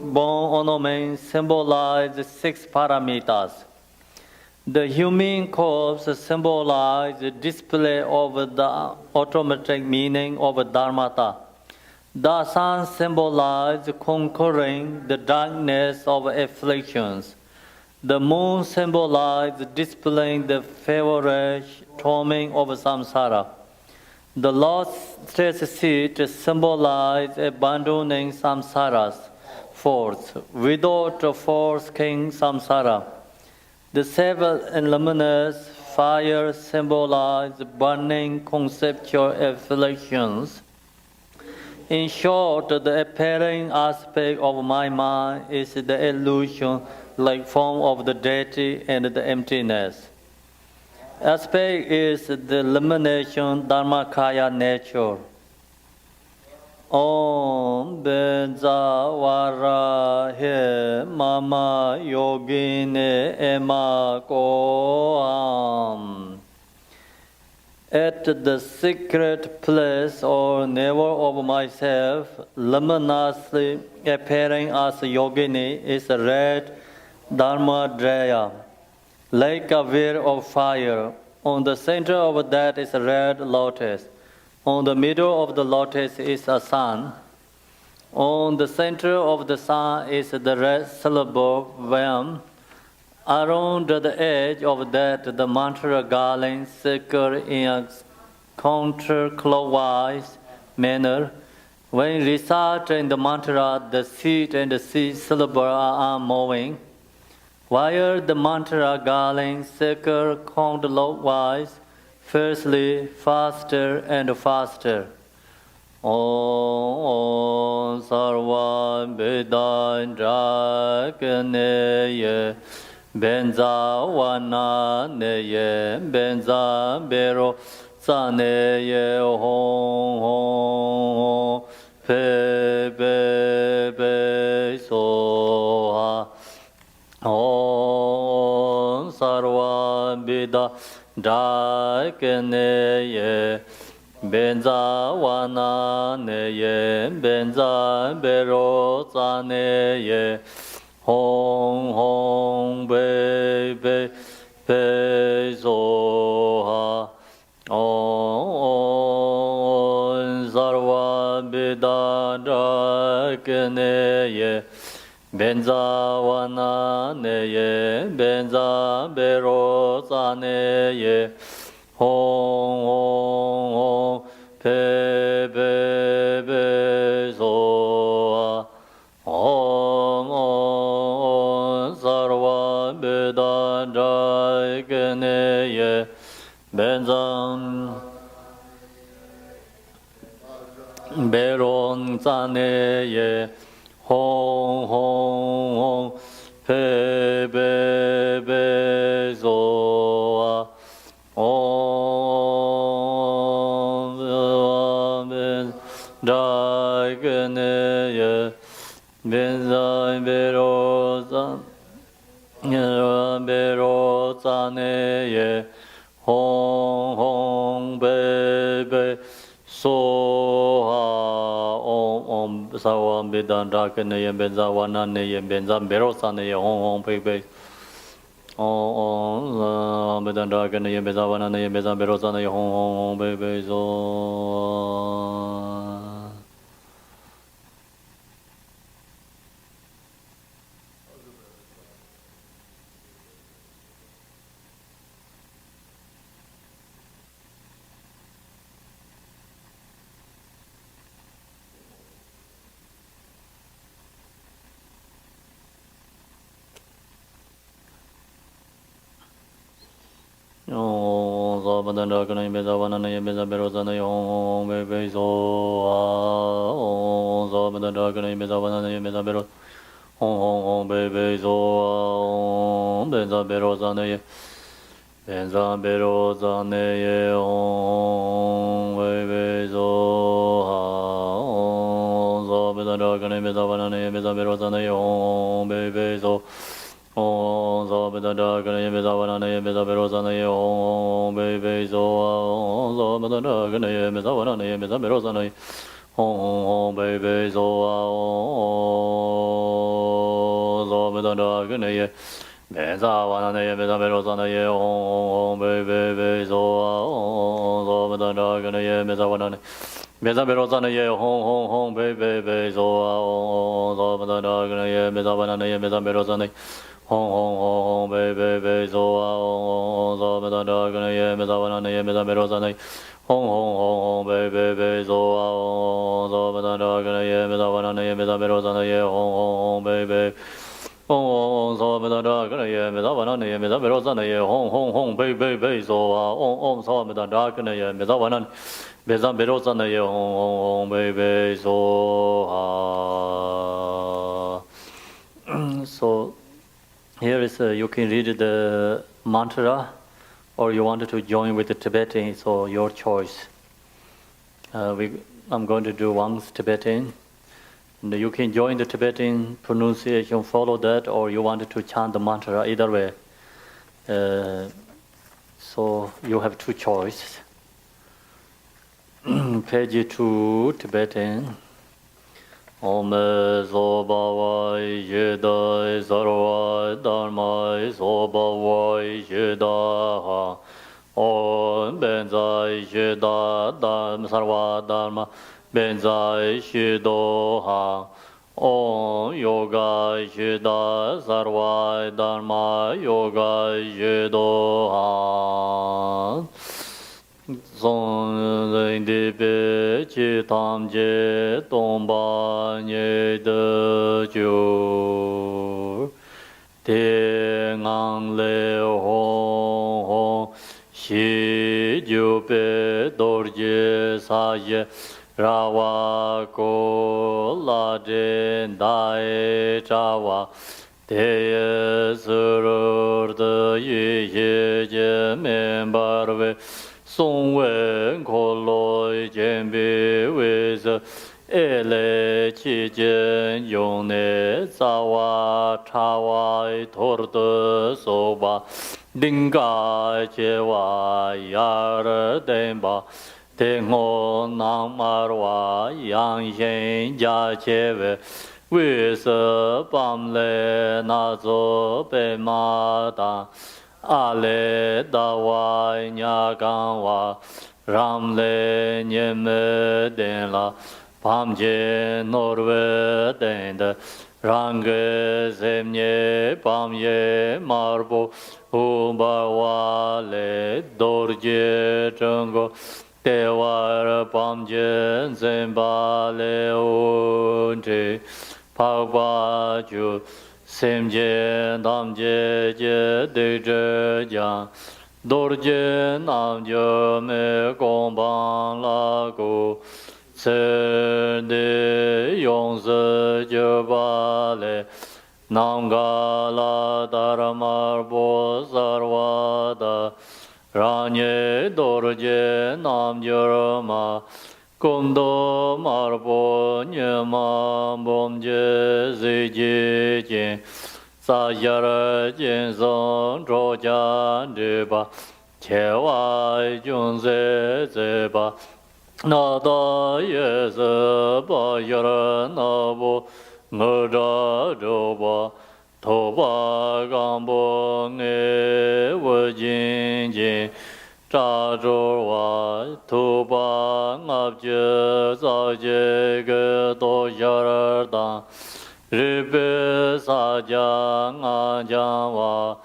bone ornaments symbolize the 6 paramitas. The human corpse symbolizes the display of the automatic meaning of dharmata. The sun symbolizes conquering the darkness of afflictions. The moon symbolizes dispelling the feverish torment of samsara. The lotus seed symbolizes abandoning samsara's force. Without force, king samsara. The seven luminous fire symbolizes burning conceptual afflictions. In short, the appearing aspect of my mind is the illusion like form of the deity and the emptiness. Aspect is the elimination dharmakaya nature. Om Benza Varahe Mama Yogini Ema Koam. At the secret place or navel of myself, luminously appearing as a yogini is a red dharmadraya, like a wheel of fire. On the center of that is a red lotus. On the middle of the lotus is a sun. On the center of the sun is the red syllable Vam. Around the edge of that, the mantra garland circles in a counterclockwise manner. When reciting the mantra, the seed and the seed syllable are moving, while the mantra garland circles counterclockwise, firstly faster and faster. Om Sarva Vedandrakaneye Benza Wana Neye Benza Bero Saneye Hong Hong Pe Pe Pe Soha Om Sarva Vida Drakaneye Benza Wana Neye Benza Bero Saneye Hong Hong Be Be Be Soha Om Sarva Bidadrakaneye Benza Wana Neye Benza Bero Saneye Hong Hong Hong Pe Pe Pe Soha Om Sarva Bidadrakaneye Benzam Beron Saneye Hong Hong Hong Pe Pe Pe Soha Om Bidadrakaneye Benza Bero Saneye Hong Hong Be Be Soha Om Sarva Bidadrakaneye Benza Wana Neye Benza Bero Saneye Hong Hong Be Be Om Bidadrakaneye Benza Wana Neye Benza Bero Saneye Hong Hong Be Be Soha. Om Sabadandrakaneye Benza Wana Neye Benza Bero Saneye Hong Hong Be Be Soha Om Sabadandrakaneye Benza Wana Neye Benza Bero Hong Hong Hong Be Be Soha Om Benza Bero Saneye Benza Bero Saneye Hong Hong Be Be Soha Om Sabadandrakaneye Benza Wana Neye Benza Bero Saneye Hong Hong Be Be Soha Om Sabadandrakaneye Benza Wana Neye Benza Bero Saneye Hong Hong Be Be Soha Om Sabadandrakaneye Benza Wana Neye Benza Bero Saneye Hong Hong Be Be Soha Om Sabadandrakaneye Benza Wana Neye Benza Bero Saneye Hong Hong Be Be Soha Om Sabadandrakaneye Benza Wana Neye Benza Bero Saneye Hong Hong Be Be Soha Om Sabadandrakaneye Benza Wana Neye Benza Bero Saneye Hong Hong Hong Bei Bei Bei So Hong Hong So Me Da Da Gana Ye Me Da Wana Ye Me Da Me Ro Sa Na Hong Hong Hong Bei Bei Bei So Hong Hong So Me Da Da Gana Ye Me Da Wana Ye Me Da Me Ro Sa Na Ye Hong Hong Bei Bei Hong Hong So Me Da Da Gana Ye Me Da Wana Ye Me Da Me Ro Sa Na Ye Hong Hong Hong Bei Bei Bei So Hong Hong So Me Da Da Gana Ye Me Da Wana Me Da Me Ro Sa Na Ye Hong Hong Hong Bei Bei So So here is you can read the mantra, or you wanted to join with the Tibetan, so your choice. I'm going to do once Tibetan. And you can join the Tibetan pronunciation, follow that, or you wanted to chant the mantra, either way. So you have two choices. Page 2, Tibetan. Om Sobhavai Yedai Sarvai Dharmai Sobhavai Yedaha Om Benzai Yeda Dharma Sarva Dharma Benzai Yedoha Om Yoga Yeda Sarvai Dharma Yoga Yedoha Zong Di Be Chi Tam Je Dong Ba Nye De Ju Te Ngang Le Hong Hong Xi Ju Be Dor Je Sa Ye Ra Wa Ko La De Da E Cha Wa Te Ye Su Ru De Yi Ye Je Men Bar We Song Wen Ko Loi Jian Bi Wei Ze E Le Qi Jian Yong Ne Za Wa Cha Wa Tor De So Ba Ding Ga Jie Wa Ya Re Den Ba Ding Ho Nang Mar Wa Yang Yen Ja Jie Wei Wei Se Bam Le Na Zo Bei Ma Da A Le Da Wa Nya Gang Wa Ram Le Nye Me Den La Pam Je Nor We Den De Rang Ge Sem Nye Pam Ye Mar Bo Hu Ba Wa Le Dor Je Zheng Go Te Wa Re Pam Je Zen Ba Le Un Te Pa Ba Ju Sem Je Nam Je Je De Je Jiang Dor Je Nam Je Me Gong Bang La Gu Se De Yong Se Je Ba Le Nam Ga La Dar Mar Bo Sar Wa Da Ra Nye Dor Je Nam Je Ma Kum Do Mar Bo Nye Ma Bom Je Zi Ji Jin Sa Ya Re Jin Song Zhou Jia De Ba Che Wa Jun Se Se Ba Na Da Ye Se Ba Ya Re Na Bo Nge Zha Zhou Ba To Ba Gang Bo Nge Wu Jin Jin Zha Zhou Wa Tu Ba Ngab Je Za Je Ge Do Ya Re Dang Ri Be Sa Jia Nga Jiang Wa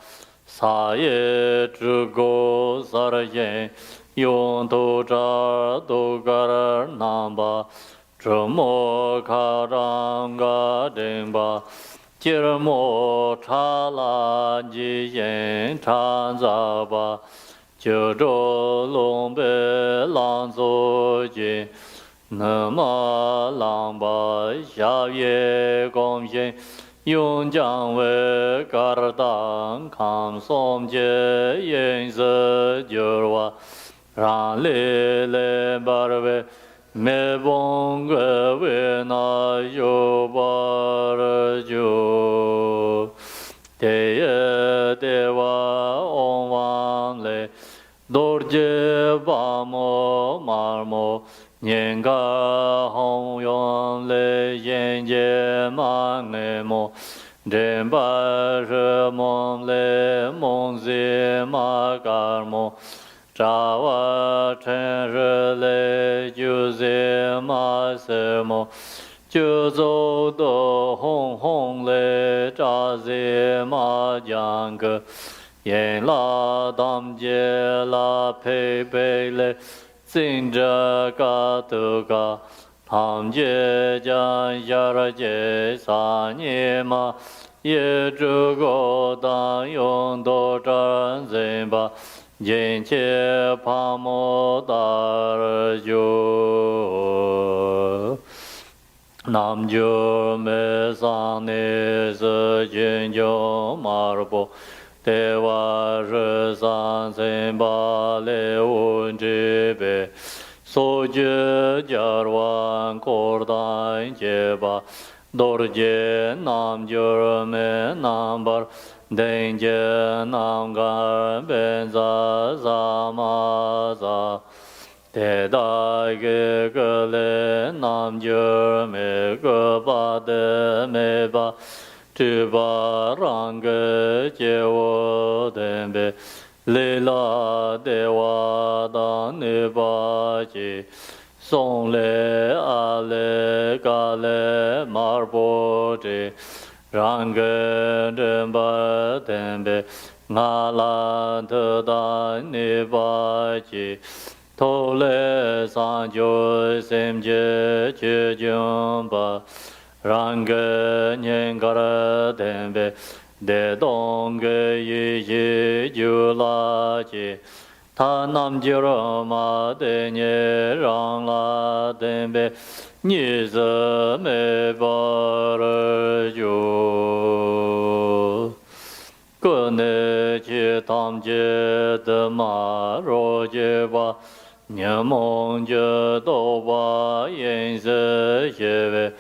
Sa Ye Zhi Go Sa Re Yin Yong Tu Zha Du Ga Re Nam Ba Zhi Mo Ka Rang Ga Ding Ba Ji Re Mo Cha La Ji Yin Chan Za Ba Jiu Zhou Long Bei Lang Zu Jin Ne Ma Lang Ba Xia Ye Gong Yin Yong Jiang Wei Gar Dang Kam Som Jie Yin Se Jiu Wa Rang Li Le Bar Wei Me Bong Ge Wei Na Yu Ba Re Jiu Te Ye De Wa Ong Wang Le Dor Je Ba Mo Mar Mo Nian Ga Hong Yong Le Yin Je Ma Nge Mo Zhen Ba She Mong Le Mong Zi Ma Gar Mo Zha Wa Chen Shi Le Ju Zi Ma Se Mo chư dô tô hong hong lê cha dê ma giang cơ yen la tam je la pe pe lê sinh ra ca tu ca tham je jan yar je sa nye ma ye zhu go da yong do zhan zen ba yin che pa mo da ju nam ju me san ne se jin jo mar bo de wa re san zen ba le un ji be so je jar wan kor dan je ba dor je nam ju me nam bar den je nam ga ben za za ma za te da ge ge le nam ju me ge ba de me ba tu ba rang ge je wo den be le la de wa da ne ba ji song le a le ga le mar bo de rang ge de ba den be nga la de da ne ba ji to le san jo sem je che jung ba rang ge nyen ga ra den be de dong ge yi yi ju la ji ta nam ji ro ma de nye rang la den be ni ze me ba re ju ge ne ji tam je de ma ro je ba nye mong je do ba yin se ye we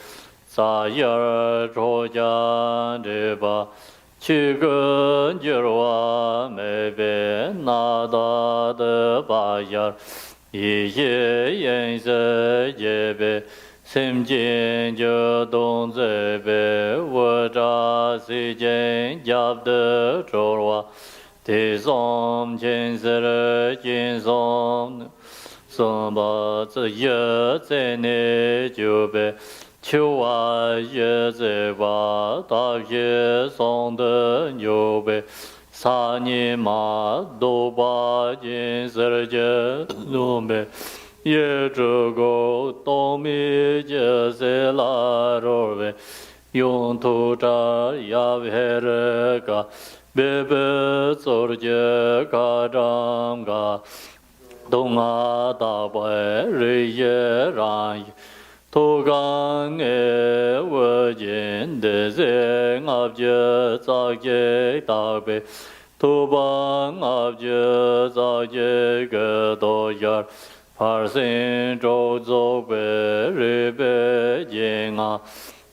sa yer zhuo jian zhi ba qu gen ji wa me be na da de ba yer yi ye yin se ye be sim jin je dong zi be wo zha si jian jiab de zhuo wa ti song jin se re jin song song ba zi ye zi ne jiu be qiu wa ye zi ba da ye song de niu be sa ni ma do ba jin se re je lu be ye zhe go dong mi je se la ro be yong tu zha ya ve re ga be be zor je ga zhang ga đông a da bai rì ye ran tu gang e wo jin de ze ngab je za ye da be tu ba ngab je za ye ge do yar par sin zhou zhou be rì be jing a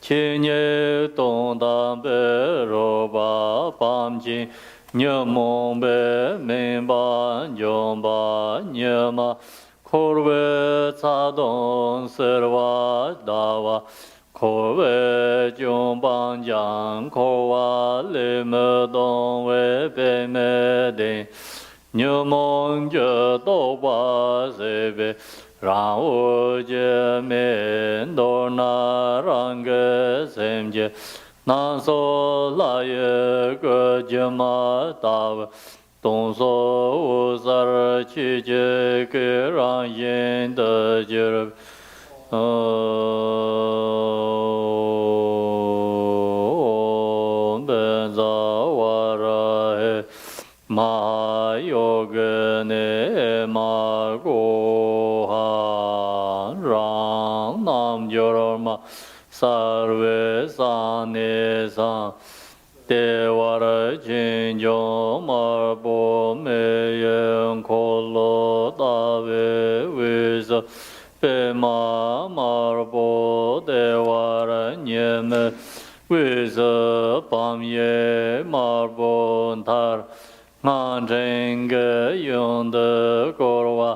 qi ye dong dan be ro ba bam jin nhớ mong bề minh ban yong ba nhớ ma khổ về cha đông sơ va đa va khổ về yong ban giang khổ va lê mơ đông về bề mê đinh nhớ mong nhớ tô ba se về ra ô je men đô na rang ge sem je nan so la ye ge je ma ta dong so wu sa chi je ge ran yin de je ben za wa ra he ma yo ge ne ma go ha ran nam yo ma sarve san ne san te war jin jo ma bo me yen ko lo da ve we za pe ma mar bo de war nye me we za pam ye mar bo tar ngan chen ge yong de ko wa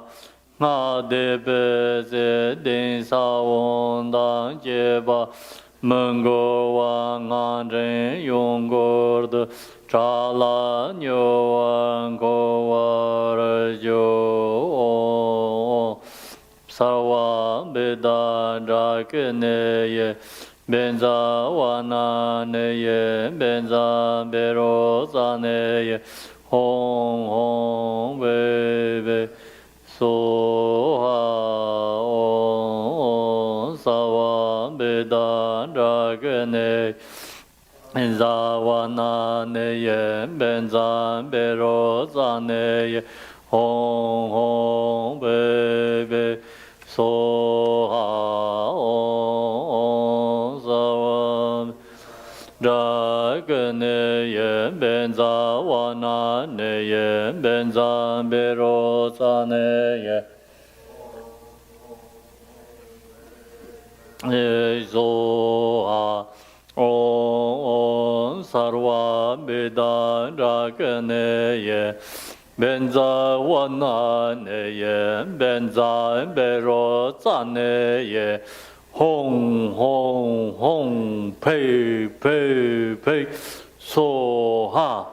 nga de be ze den sa won dang je ba meng go wa ngan chen yong go de cha la nyo wan go wa re jo sarva bedanda keneye benza wana neye benza beroza neye hong hong bebe soha om sarva bedanda keneye benza wana neye benza beroza neye hong hong bebe soha om sarva daganeye benza wana neye benza beroza neye soha om sarva beda daganeye benza wana neye benza beroza neye hong hong hong pei pei pei soha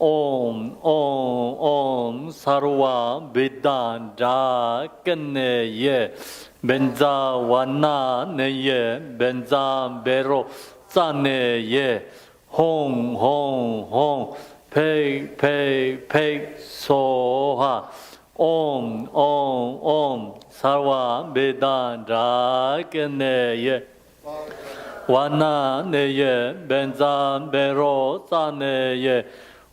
om om om sarva vedanta keneye benza wana neye benza bero zaneye hong hong hong pei pei pei soha om om om sarva vedanta keneye wana neye benza bero zaneye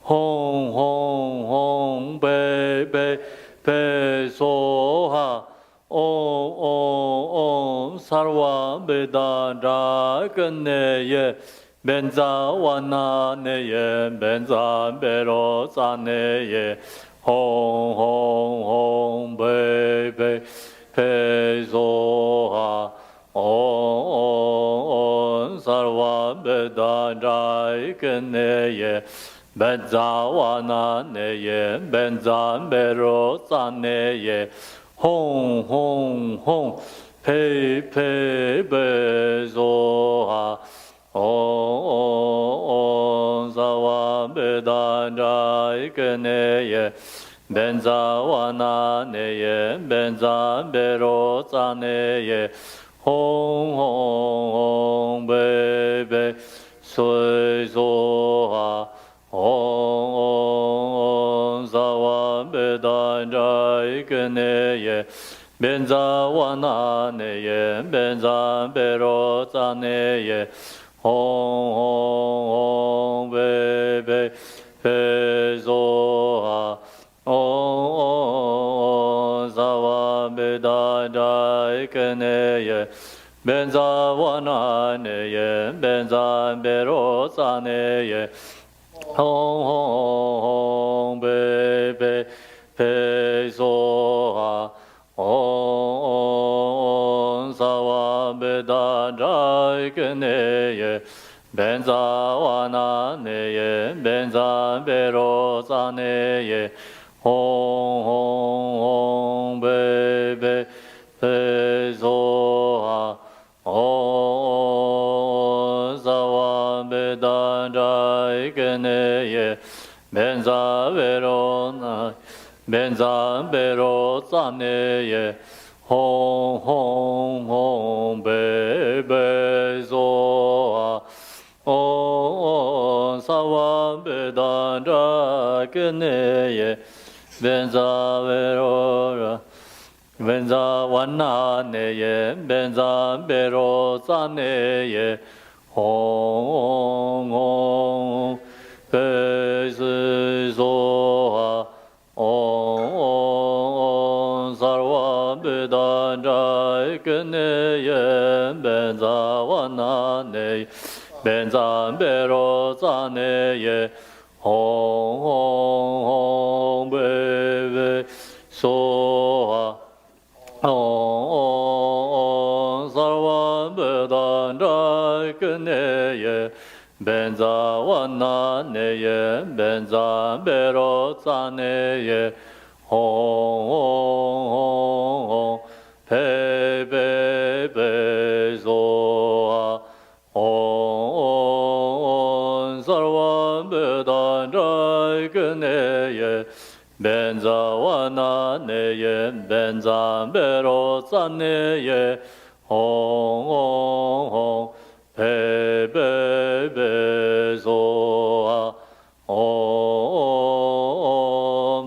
hong hong hong pei pei pei soha om om om sarva vedanta keneye benza wana neye benza bero zaneye hong hong hong pei pei pei soha om om sarva vedanta keneye benza wana neye benza bero zaneye hong hong hong pei pei pei soha om om sarva vedanta keneye benza wana neye benza bero zaneye hong hong hong pei pei sui soha om om sarva vedanta keneye benza wana neye benza bero zaneye hong hong hong pei pei pei soha om om sarva vedanta keneye benza wana neye benza bero zaneye hong hong hong pei pei pei soha om om sarva vedanta keneye benza wana neye benza bero zaneye hong hong hong pei pei pei soha om sarva vedanta keneye benza bero na benza bero zaneye hong hong hong pei pei soha om sarva vedanta keneye benza bero benza wana neye benza bero zaneye hong hong pei soha om sarva vedanta keneye benza wana neye benza bero zaneye hong hong hong pei pei soha om sarva vedanta keneye benza wana neye benza bero zaneye hong hong hong pei pei pei soha om sarva vedanta keneye benza wana neye benza bero Saneye Om Bebe Zoa Om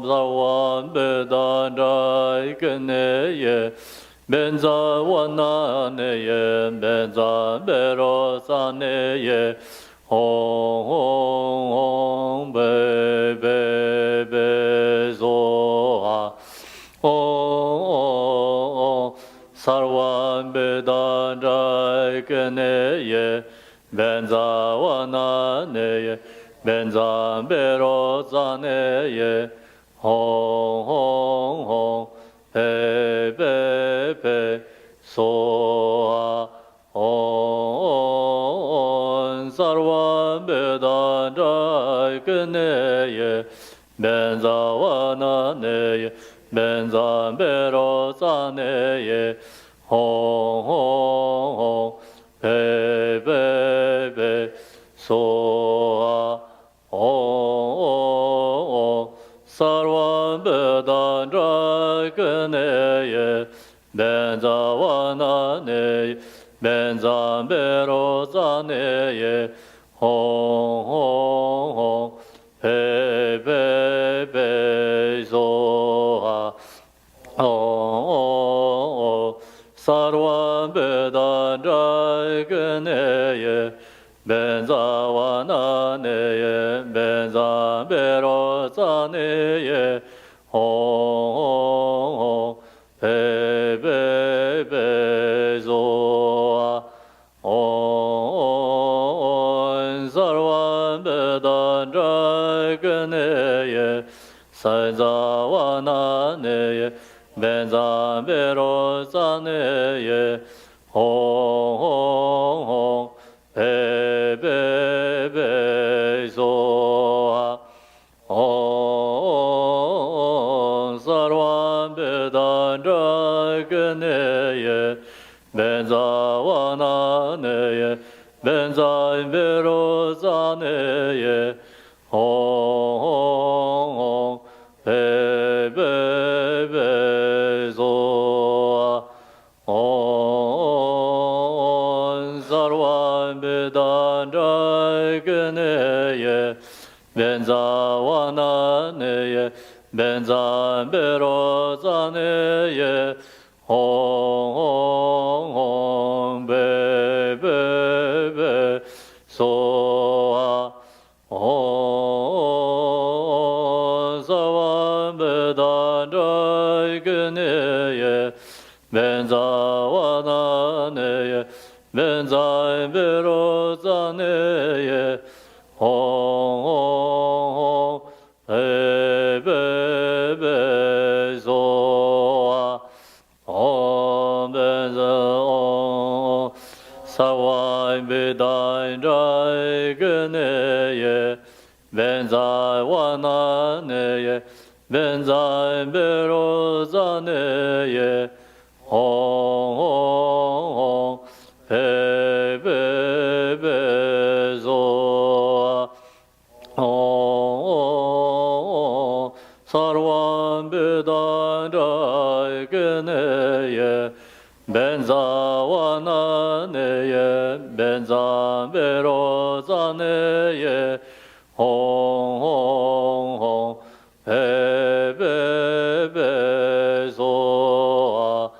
Zawan Bedandai Keneye Benza Wananeye Benza Berosaneye Om Bebe Zoa Om Sarwan Bedandai Keneye Benza Wananeye Benza Berozaneye Om Bebe Soa Om Sarvan Bedandai Keneye Benza Wananeye Benza Berozaneye Om Bebe Soa Om Sarvan Bedandai Keneye Benza Wananeye Benza Berozaneye Om Bebe Zoa Om Sarvan Bedandai Keneye Benza Wananeye Benza Berozaneye Om Bebe Zoa Om Sarvan Bedandai Keneye Benza Wananeye Benza Berozaneye Om Bebe Zoa Om Sarvan Bedandai Keneye Benza Wananeye Benza Berozaneye Om Bebe Zoa Om Sarvan Bedandai Keneye Benza Wananeye Benza Berozaneye Om Bebe Soa Om Sarvan Bedandai Keneye Benza Wananeye Benza Berozaneye Om Bebe Zoa Om Benza Om Sarvan Bedandai Keneye Benza Wananeye Benza Berozaneye Om Bebe Zoa Om Sarvan Bedandai Keneye Benza Wananeye Benza Berozaneye Om Bebe Zoa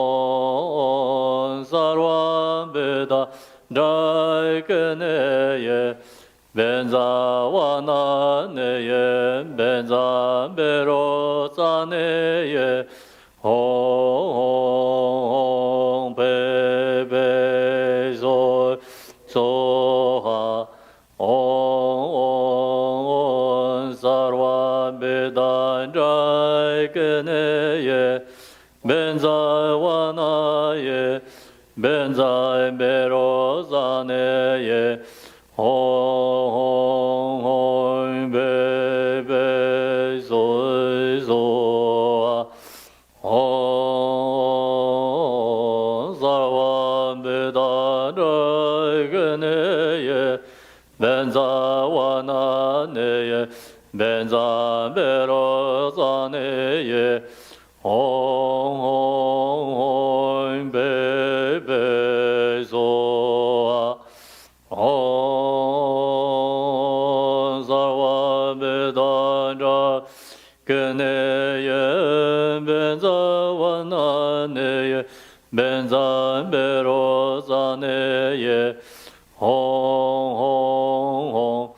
Om Sarvan Bedandai Keneye Benza Wananeye Benza Berozaneye Om Bebe Zoha Om Sarvan Bedandai Keneye Benza Wananeye Benza Berozaneye Om Bebe Zoha Om Sarvan Bedandai Keneye Benza Wananeye Benza Berozaneye Om Benza Bero Zane Ye Hong Hong Hong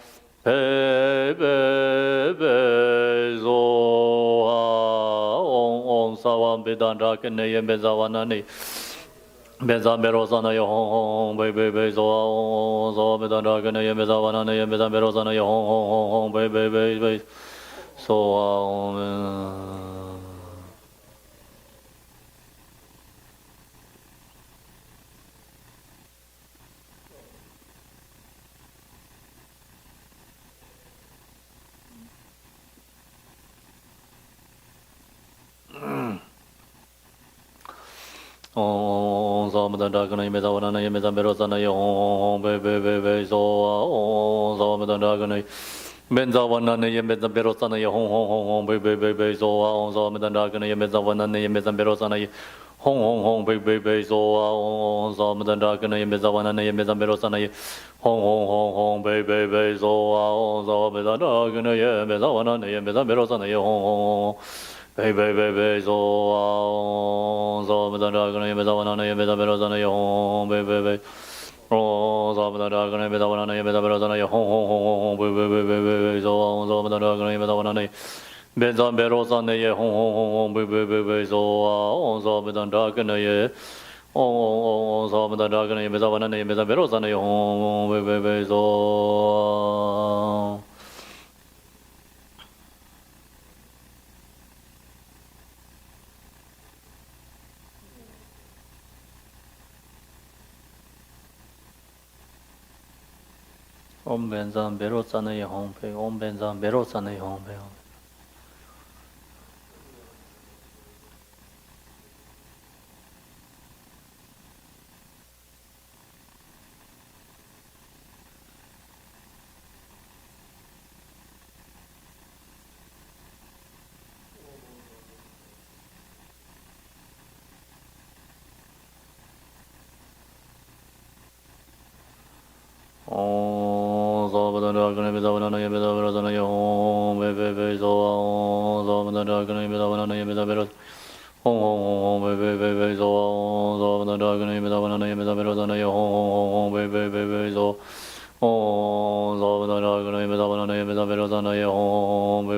Pe Be Be Zo Ha Om Om Savam Vedanta Kene Ye Benza Wanani Benza Bero Zane Ye Hong Hong Be Be Be Zo Ha Om Savam Vedanta Kene Ye Benza Wanani Ye Benza Bero Zane Ye Hong Hong Hong Hong Be Be Be Be So Om Om Samadana Gana Yemeza Vanana Yemeza Berosana Yom Be So Om Samadana Gana Benza Vanana Yemeza Berosana Yom Be So Om Samadana Gana Yemeza Vanana Yemeza Berosana Hong Be So Om Samadana Gana Yemeza Vanana Yemeza Berosana Hong Be So Om Samadana Gana Yemeza Vanana Yemeza Berosana Yom Be so so Madana Gana Yemezavana Yemezabelozana Yom Be Oh so Madana Gana Yemezavana Yemezabelozana Hong Be so Madana Gana Yemezavana Benza Berosana Ye Hong Be so Madana Gana Ye Oh so Madana Gana Yemezavana Yemezabelozana Yom Be so Om Benzam Berosana Yahom Pe Om Benzam Berosana Yahom Pe Om Zabadana Gana Bezavana Yemezavana Yahom Be so Om Zabadana Gana Yemezavana Yemezavana Hong Be so Om Zabadana Gana Yemezavana Yemezavana Yahom Be so Om Zabadana Gana Yemezavana Yemezavana Yahom Be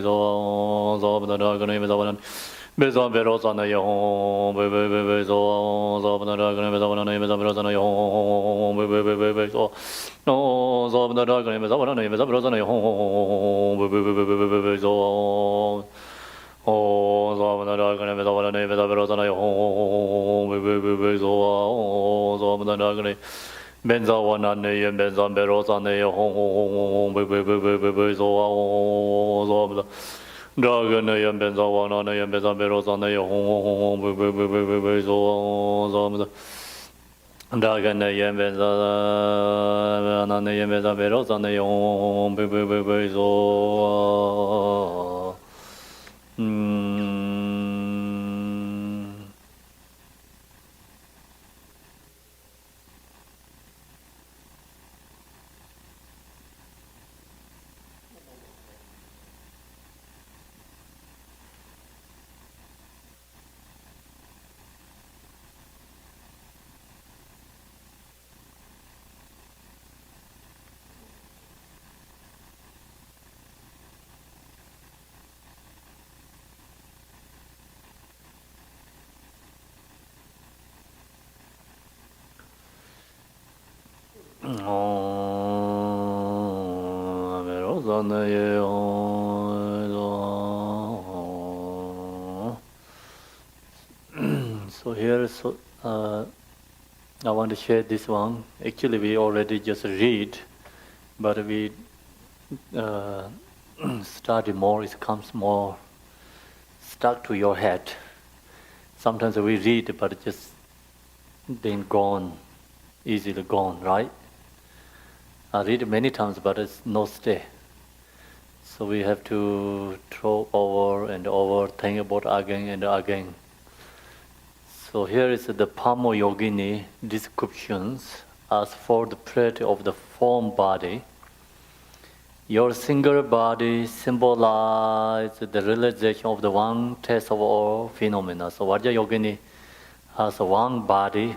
so Om Zabadana Gana Yemezavana Bezam Berosana Yahom Be so Zabadana Gana Yemezavana Yemezavana Yahom Be so No, so the dog name is our name is a brother. So, oh, so the dog name is our name is a brother. So, the dog name Benza one and Benza Beros and the home. So, the dog name Benza one and Benza Beros and the home. So, Dagana Yembeza Nana Yembeza Berosana Yom Be so So here, I want to share this one. Actually, we already just read, but we study more. It comes more stuck to your head. Sometimes we read, but it just then gone, easily gone, right? I read many times, but it's no stay. So we have to throw over and over, think about again and again. So here is the Vajrayogini descriptions as for the plate of the form body. Your single body symbolizes the realization of the one test of all phenomena. So Vajrayogini as one body.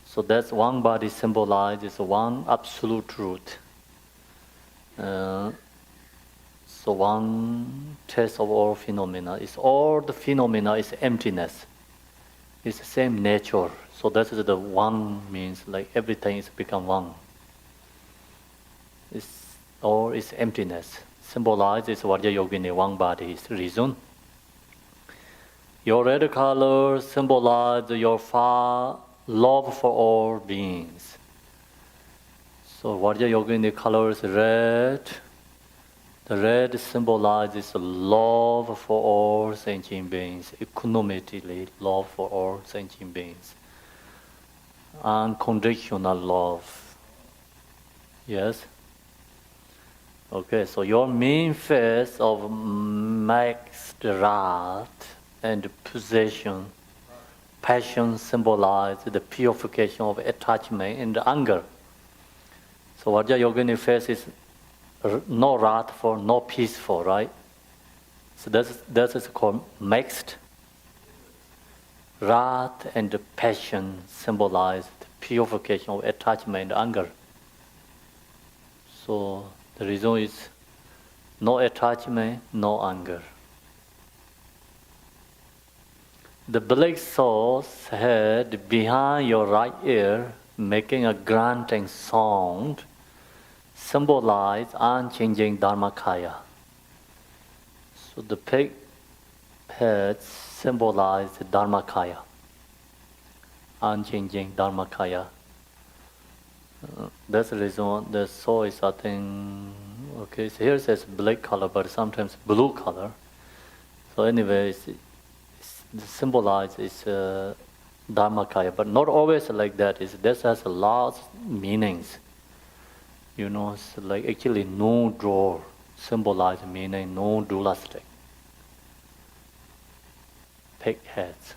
So that's one body symbolizes one absolute truth. So one test of all phenomena is all the phenomena is emptiness. It's the same nature. So that is the one means like everything is become one. It's all is emptiness. Symbolizes Vajrayogini, one body is reason. Your red color symbolizes your far love for all beings. So Vajrayogini color is red. The red symbolizes love for all sentient beings, equanimity, love for all sentient beings. Unconditional love. Yes? Okay, so your main phase of mixed wrath and possession, passion symbolizes the purification of attachment and anger. So Vajrayogini phase is no wrathful, no peaceful, right? So that is called mixed. Wrath and passion symbolize the purification of attachment and anger. So the reason is no attachment, no anger. The black source head behind your right ear, making a grunting sound, symbolize unchanging Dharmakaya. So the pig heads symbolize the Dharmakaya, unchanging Dharmakaya. That's the reason the soul is, I think, okay, so here it says black color, but sometimes blue color. So anyway, the symbolize is Dharmakaya, but not always like that. This has a lot of meanings. You know, it's like actually no drawer symbolize meaning no dualistic. Pig heads.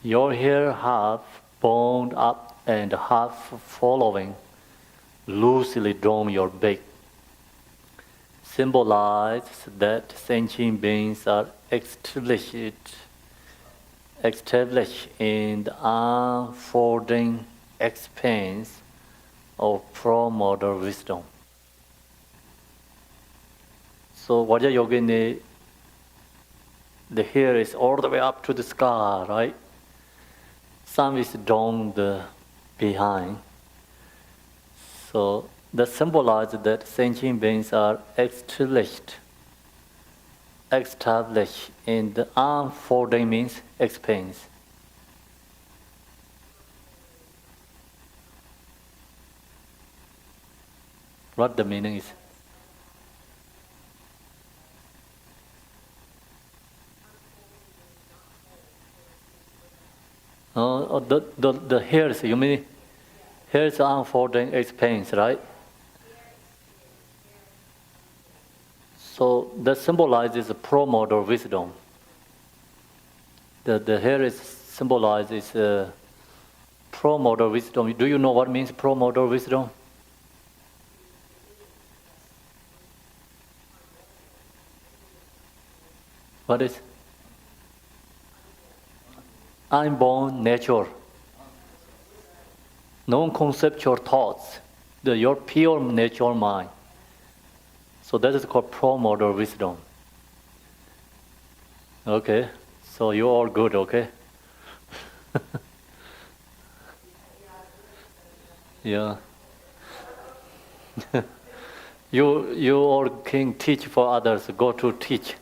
Your hair half boned up and half following loosely drawn your back. Symbolize that sentient beings are established in the unfolding expanse of pro-modern wisdom. So Vajrayogini, the hair is all the way up to the sky, right? Some is down the behind. So that symbolizes that sentient beings are established in the unfolding means expanse. What the meaning is? The hairs, you mean hairs unfolding expanse, right? So that symbolizes pro-model wisdom. The hair is symbolizes pro-model wisdom. Do you know what means pro-model wisdom? What is? Unborn nature. Non-conceptual thoughts. Your pure nature mind. So that is called pro-model wisdom. Okay, so you're all good, okay? Yeah. you all can teach for others, go to teach.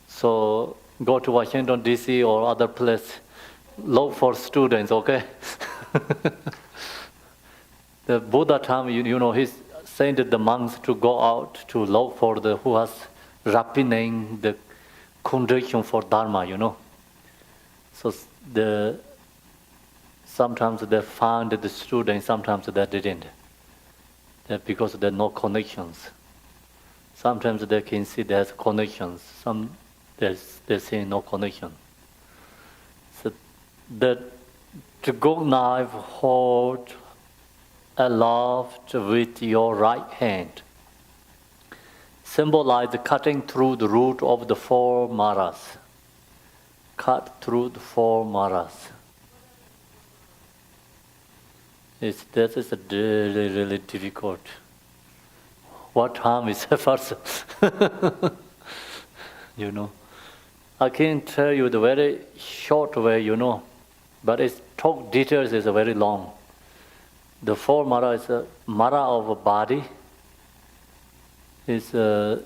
So go to Washington DC or other place, look for students, okay? The Buddha time, you know, he sent the monks to go out to look for the who was rapine the condition for Dharma, you know. So sometimes they found the students, sometimes they didn't. Because there are no connections. Sometimes they can see there's connections. Some they see no connection. So to go knife hold aloft with your right hand symbolize cutting through the root of the four maras. cut through the 4 maras. That is really, really difficult. What harm is the first? I can tell you the very short way, but its talk details is very long. The 4 mara is a mara of a body. The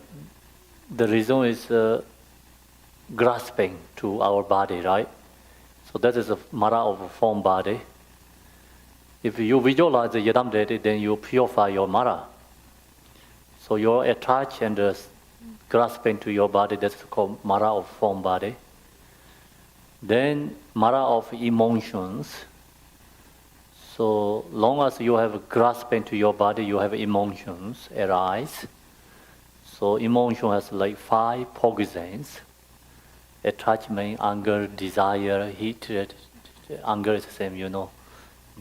reason is grasping to our body, right? So that is a mara of a form body. If you visualize the yadam deity, then you purify your mara. So you're attached and grasping to your body, that's called mara of form body. Then mara of emotions. So long as you have grasping to your body, you have emotions arise. So emotion has like 5 poisons: attachment, anger, desire, hatred. Anger is the same,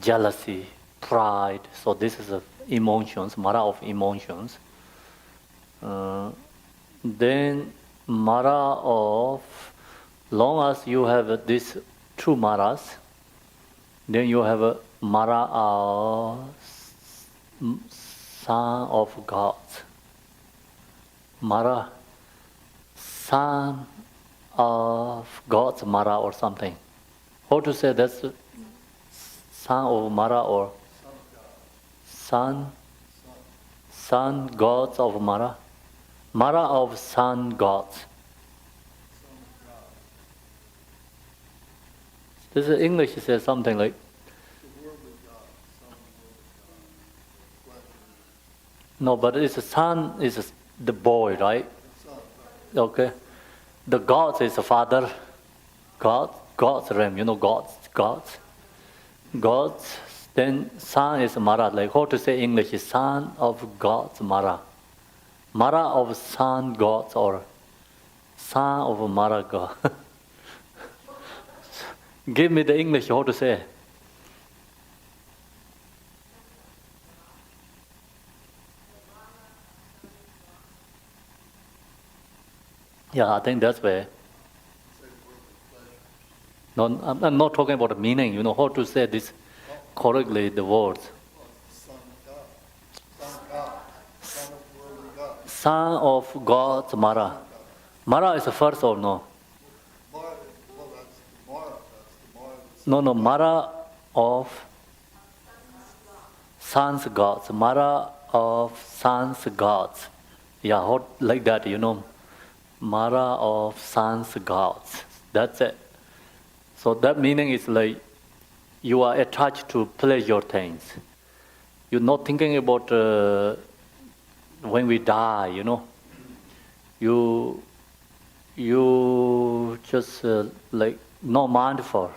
jealousy, pride. So this is emotions, mara of emotions. Then mara of, long as you have these 2 maras, then you have a mara of son of gods. Mara, son of God's mara or something. How to say that's son of mara or son gods of mara? Mara of sun gods. This is English says something like no, but it's the sun is the boy, right? Okay. The gods is the father. God's realm, gods. Then son is Mara. Like how to say English is son of God's Mara. Mara of sun gods or son of Mara God. Give me the English how to say. Yeah, I think that's where. No, I'm not talking about the meaning, how to say this correctly, the words. Son of God's Mara. Mara is the first or no? No, Mara of sons gods. Mara of sons gods. Yeah, like that, Mara of sons gods. That's it. So that meaning is like you are attached to pleasure things. You're not thinking about when we die, You just like not mindful.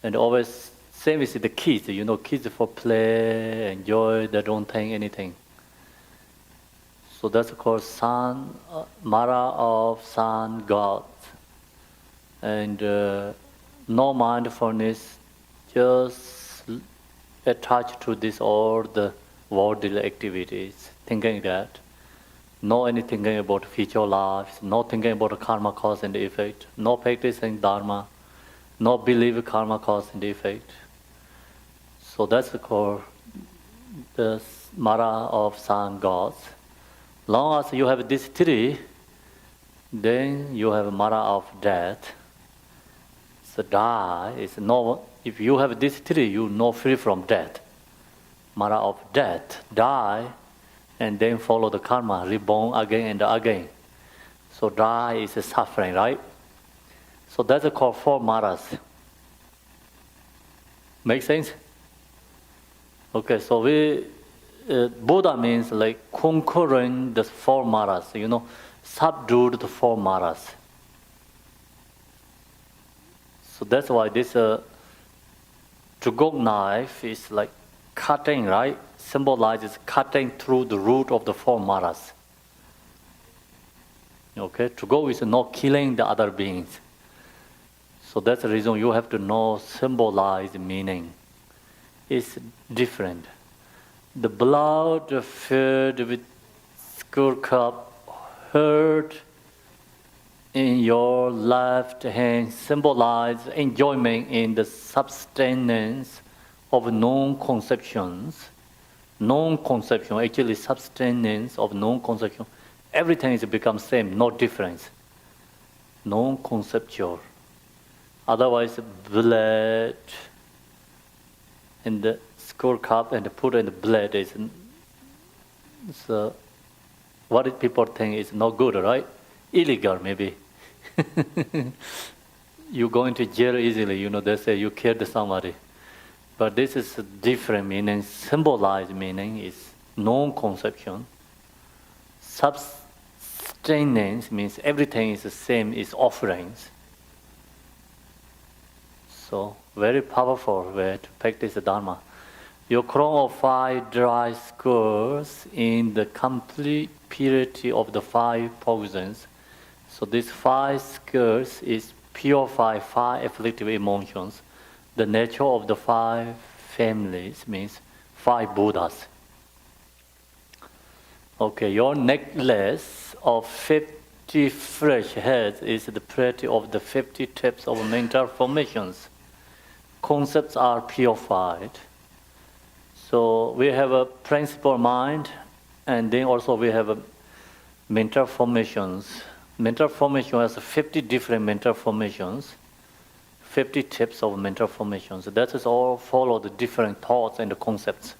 And always, same with the kids, kids for play, enjoy, they don't think anything. So that's called sun, Mara of sun gods. And no mindfulness, just attached to this all the worldly activities, thinking that. No any thinking about future lives, no thinking about karma cause and effect, no practicing dharma, no believe karma cause and effect. So that's called the Mara of sun gods. Long as you have this 3, then you have Mara of death. So die is no. If you have this 3, you no free from death. Mara of death, die, and then follow the karma, reborn again and again. So die is a suffering, right? So that's called 4 maras. Make sense? Okay, so Buddha means like conquering the 4 maras, subdued the 4 maras. So that's why this Trugok knife is like cutting, right? Symbolizes cutting through the root of the 4 maras. Okay, Trugok is not killing the other beings. So that's the reason you have to know symbolize meaning. It's different. The blood filled with skull cup, hurt, in your left hand symbolize enjoyment in the subsistence of non-conceptions. Non-conception, actually subsistence of non-conception. Everything is become same, no difference. Non-conceptual. Otherwise, blood in the skull cup and put in the blood is so what people think is not good, right? Illegal, maybe. You go into jail easily, they say you killed somebody. But this is a different meaning, symbolized meaning is non-conception. Subsistence means everything is the same, is offerings. So, very powerful way to practice the Dharma. Your crown of 5 dry skirts in the complete purity of the 5 poisons. So these 5 skirts is purify 5 afflictive emotions. The nature of the 5 families means 5 Buddhas. Okay, your necklace of 50 fresh heads is the purity of the 50 types of mental formations. Concepts are purified. So we have a principal mind, and then also we have a mental formations. Mental formation has 50 different mental formations, 50 types of mental formations. That is all follow the different thoughts and the concepts.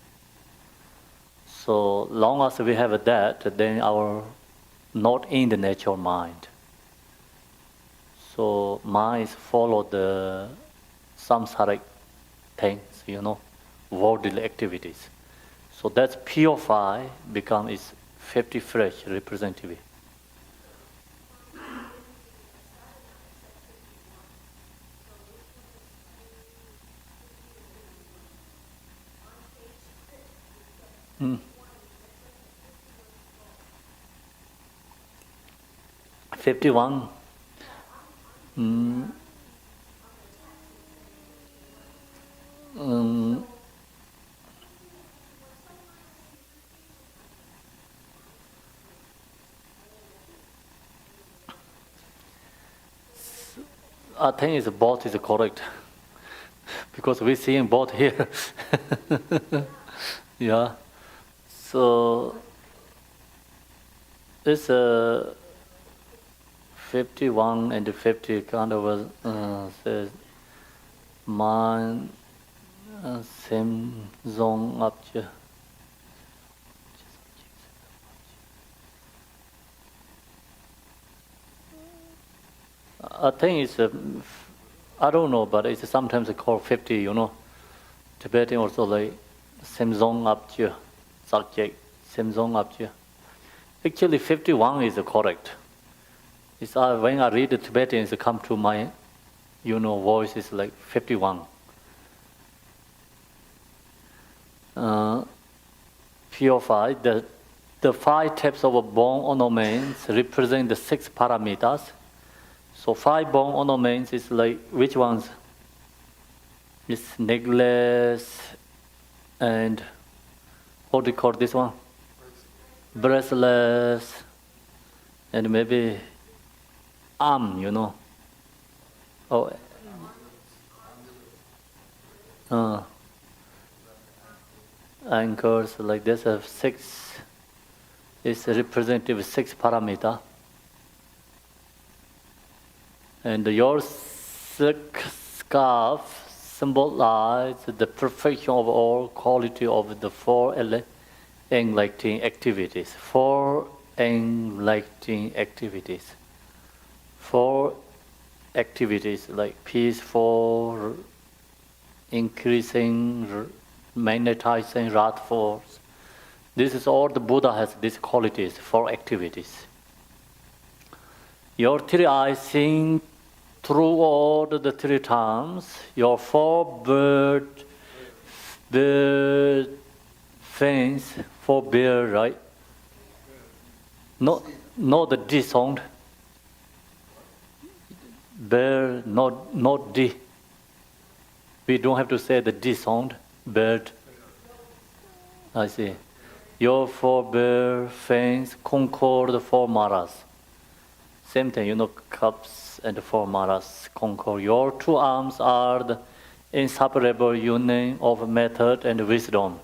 So long as we have that, then our not in the natural mind. So mind is follow the samsaric things, worldly activities. So that's purify become is 50 fresh representative. Mm. 51. I think it's both is correct because we're seeing both here. Yeah. So it's 51 and 50 kind of says mind same zone up here. I think it's I don't know, but it's sometimes called 50. Tibetan also like same zone up here, subject same zone up here. Actually, 51 is correct. It's when I read the Tibetan, it come to my, voice is like 51. Purified. The 5 types of bone ornaments represent the 6 paramitas. So 5 bone ornaments is like which ones? It's necklace and what do you call this one? Bracelets and maybe arm, Oh, anchors like this have 6. It's representative 6 paramita. And your silk scarf symbolizes the perfection of all quality of the 4 enlightening activities. 4 enlightening activities. 4 activities like peace, for increasing, magnetizing, wrath force. This is all the Buddha has these qualities, 4 activities. Your 3 eyes seeing through all the 3 times, your 4 bird fins, 4 bear, right? No, the D sound. Bear, not D. We don't have to say the D sound. Bird. I see. Your 4 bear fins conquer the 4 maras. Same thing, cups and four maras concord. Your two arms are the inseparable union of method and wisdom.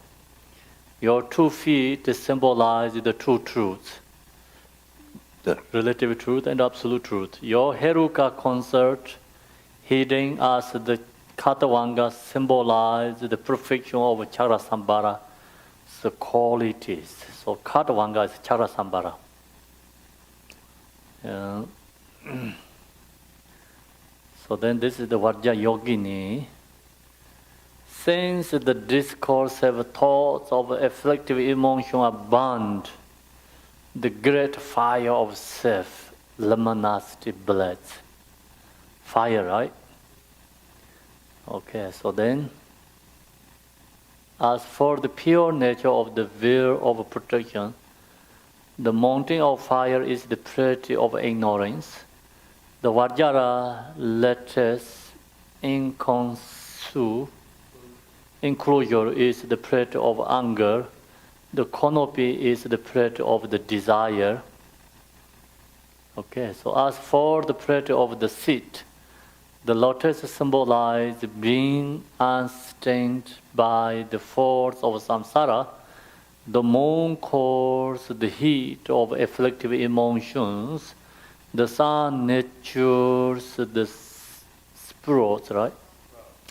Your 2 feet symbolize the two truths, the relative truth and absolute truth. Your Heruka concert, hidden as the Katavanga, symbolize the perfection of Charasambhara, the qualities. So Katavanga is Charasambhara. So then this is the Vajrayogini. Since the discourse have thoughts of afflictive emotion abound, the great fire of self, luminosity blazes. Fire, right? Okay, so then, as for the pure nature of the will of protection, the mountain of fire is the purity of ignorance. The Vajra lattice enclosure is the purity of anger. The canopy is the purity of the desire. Okay, so as for the purity of the seat, the lotus symbolizes being unstained by the force of samsara. The moon cools the heat of afflictive emotions. The sun nurtures the spirits, right?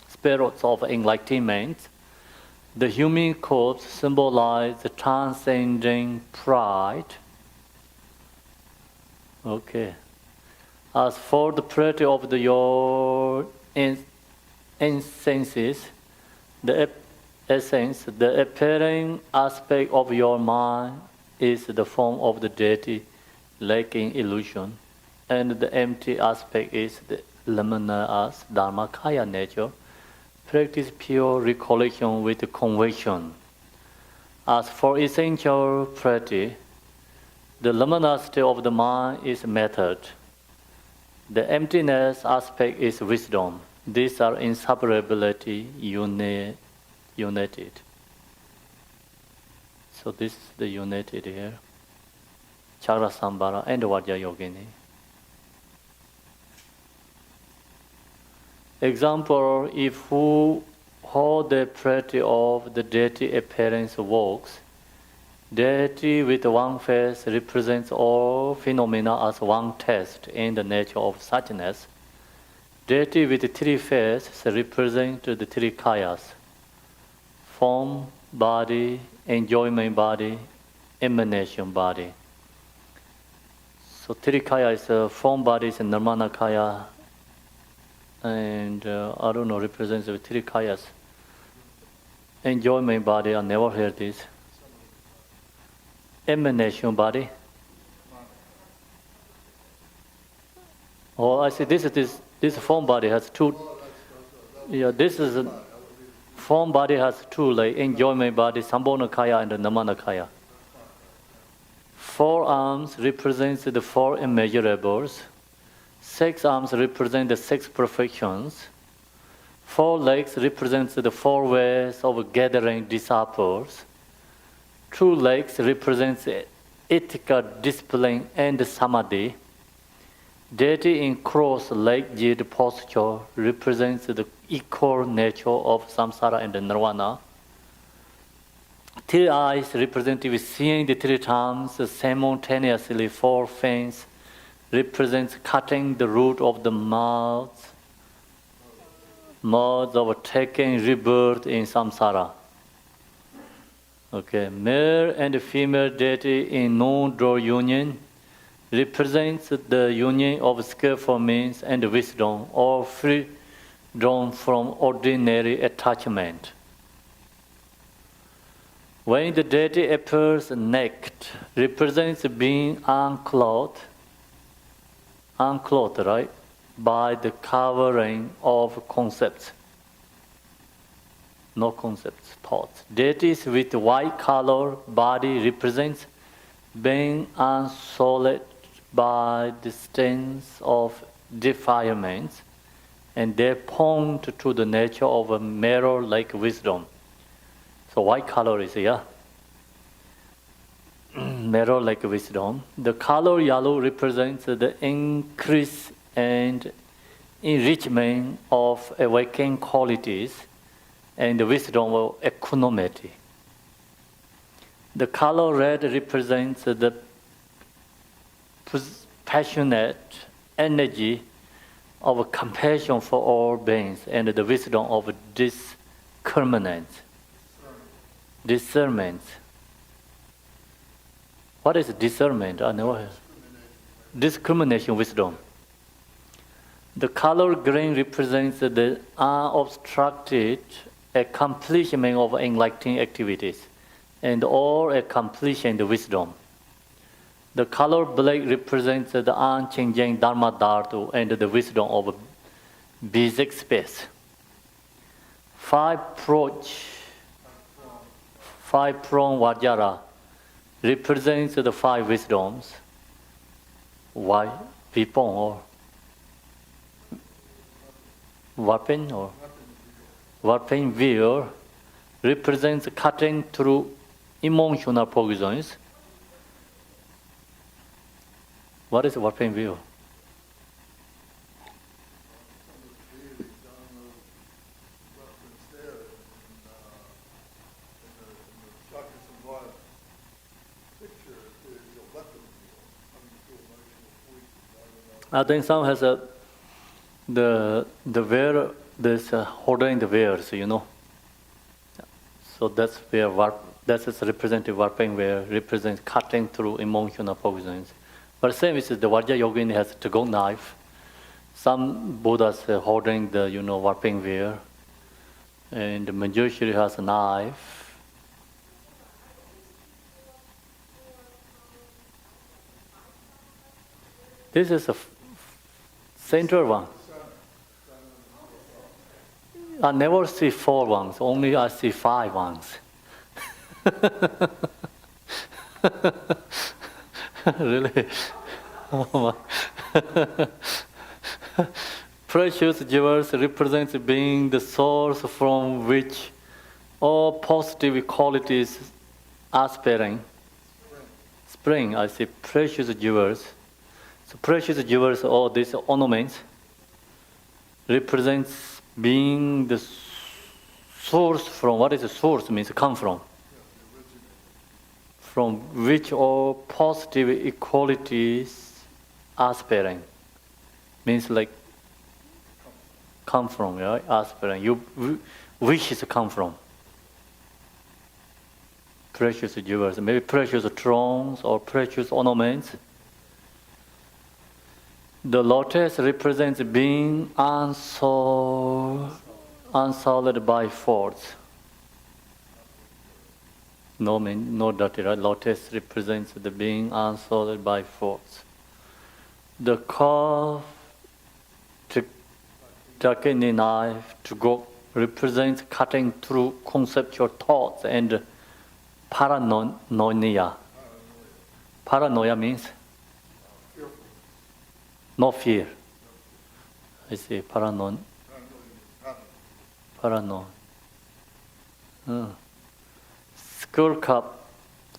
Spirits of enlightenment. The human corpse symbolizes the transcending pride. Okay. As for the purity of your essences, the essence, the appearing aspect of your mind is the form of the deity, lacking illusion, and the empty aspect is the luminous dharmakaya nature. Practice pure recollection with conviction. As for essential purity, the luminosity of the mind is method. The emptiness aspect is wisdom. These are inseparability united. So this is the united here. Charasambhara and Vajrayogini. Example, if who hold the purity of the deity appearance works, deity with one face represents all phenomena as one test in the nature of suchness. Deity with three faces represents the three kayas: form, body, enjoyment body, emanation body. So three kaya is form body is nirmana kaya, and represents the three kayas. Enjoyment body, I never heard this. Emanation body. Oh, I see. This form body has two. Yeah, this is form body has two, like enjoyment body, sambhona kaya and namana kaya. 4 arms represents the 4 immeasurables. 6 arms represent the 6 perfections. 4 legs represents the 4 ways of gathering disciples. 2 legs represents ethical discipline and samadhi. Deity in cross-legged posture represents the equal nature of samsara and nirvana. 3 eyes represent seeing the 3 times simultaneously. 4 fangs represents cutting the root of the mouth, modes of taking rebirth in samsara. Okay, male and female deity in non-draw union represents the union of skillful means and wisdom, or freedom from ordinary attachment. When the deity appears naked, represents being unclothed, right, by the covering of concepts. No concepts, thoughts. Deities with white color body represents being unsullied by the stains of defilements, and they point to the nature of a mirror-like wisdom. So white color is here. mirror like wisdom. The color yellow represents the increase and enrichment of awakening qualities and the wisdom of equanimity. The color red represents the passionate energy of compassion for all beings and the wisdom of discernment. What is discernment? I never heard. Discrimination wisdom. The color green represents the unobstructed accomplishment of enlightening activities and all accomplishing the wisdom. The color black represents the unchanging Dharma Dhatu and the wisdom of basic space. Five-pronged Vajra represents the five wisdoms. Why people or warping wheel represents cutting through emotional poisons. What is warping wheel? I think some has the wear, this holding the wares, you know. So that's where that is representative warping where represents cutting through emotional poisons. But same is the Vajrayogini has to go knife. Some Buddhas holding the warping ware, and the Manjushri has a knife. This is a central one. I never see 4 ones, only I see 5 ones. Really? Oh my. Precious jewels represents being the source from which all positive qualities are spring. I see precious jewels. So precious jewels, all these ornaments, represents being the source from, what is the source means come from which all positive equalities are aspiring. Means like come from, right? Aspiring. You wishes to come from. Precious jewels, maybe precious thrones or precious ornaments. The lotus represents being unsullied by force. No dirty, right? Lotus represents the being unsullied by force. The curved Dakini knife to go represents cutting through conceptual thoughts and paranoia. Paranoia means no fear. I see paranoia. Skull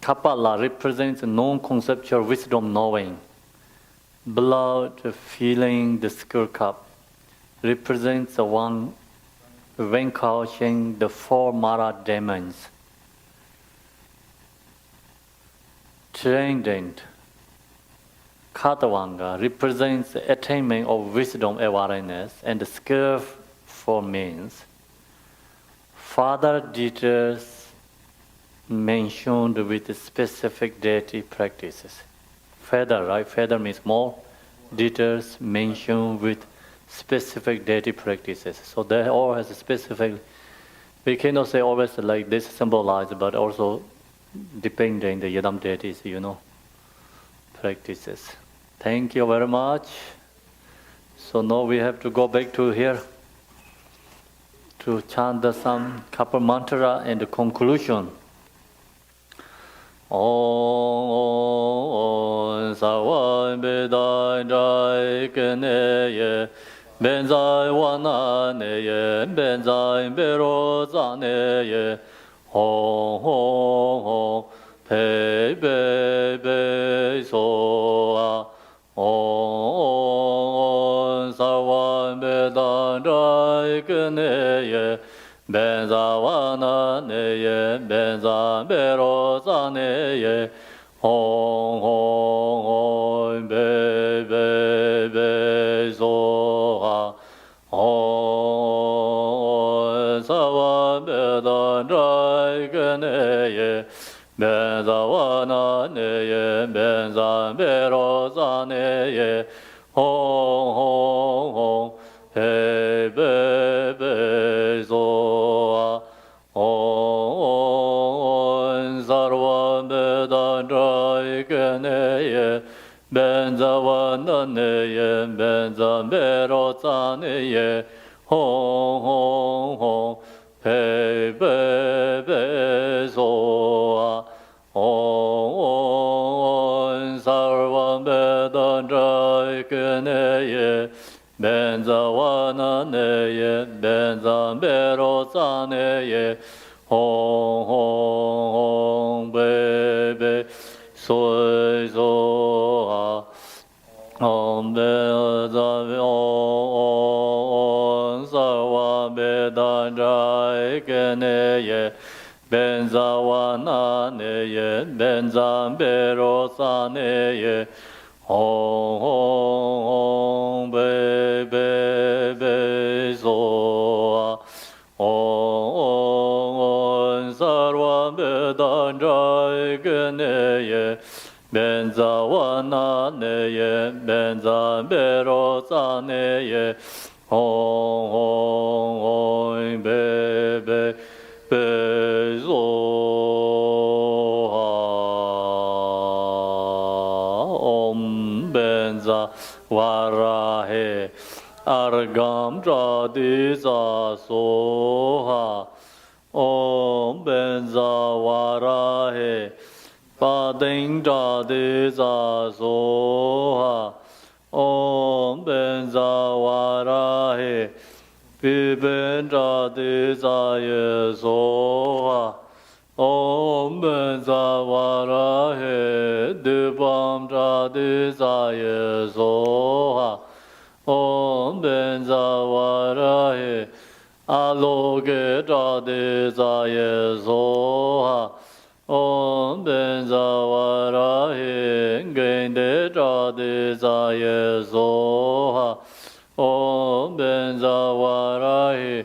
Kapala represents non-conceptual wisdom knowing. Blood filling the skull cup represents the one vanquishing the 4 Mara demons. Transcendent Katavanga represents the attainment of wisdom awareness and the skill for means. Further details mentioned with specific deity practices. Further, right? Further means more details mentioned with specific deity practices. So they all has a specific. We cannot say always like this symbolized, but also depending the Yadam deities, practices. Thank you very much. So now we have to go back to here to chant some couple mantra and the conclusion. Om Sawan Bedai Dai Keneye Benzai Wananeye Benzai Berozaneye Om pe be be so a om sa wa be dan dai ke ne ye ben za wa na ne ye ben za be ro sa ne ye hong hong be be be so a om sa wa be dan dai ke ne ye ben za wa na ne ye ben za be ro za ne ye hong hong hong he be be so a om sarva be dan drai ke ne ye ben za wa na ne ye ben za be ro za ne ye hong hong hong he be be so a om sarva be dan drai ke ne ye ben za wa na ne ye ben za be ro za ne ye hong hong hong be be so so a om be za be om sa wa be dan drai ke ne ye ben za wa na ne ye ben za be ro sa ne ye hong hong hong be be be so a om sarva be dan drai ke ne ye ben za wa na ne ye ben za be ro sa ne ye hong hong hong be be be so om ben za wa ra he argam tra di za so ha om ben za wa ra he pa ding tra di za so ha om ben za wa ra he pi ben tra di za ye so ha om ben za wa ra he de bam tra di za ye so ha om ben za wa ra he alo ge tra di za ye so ha om ben za wa ra he gen de tra di za ye so ha om ben za wa ra he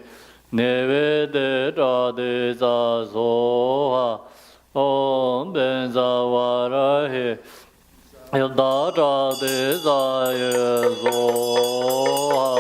ne ve de tra di za so ha om ben za wa ra he da tra di za ye so ha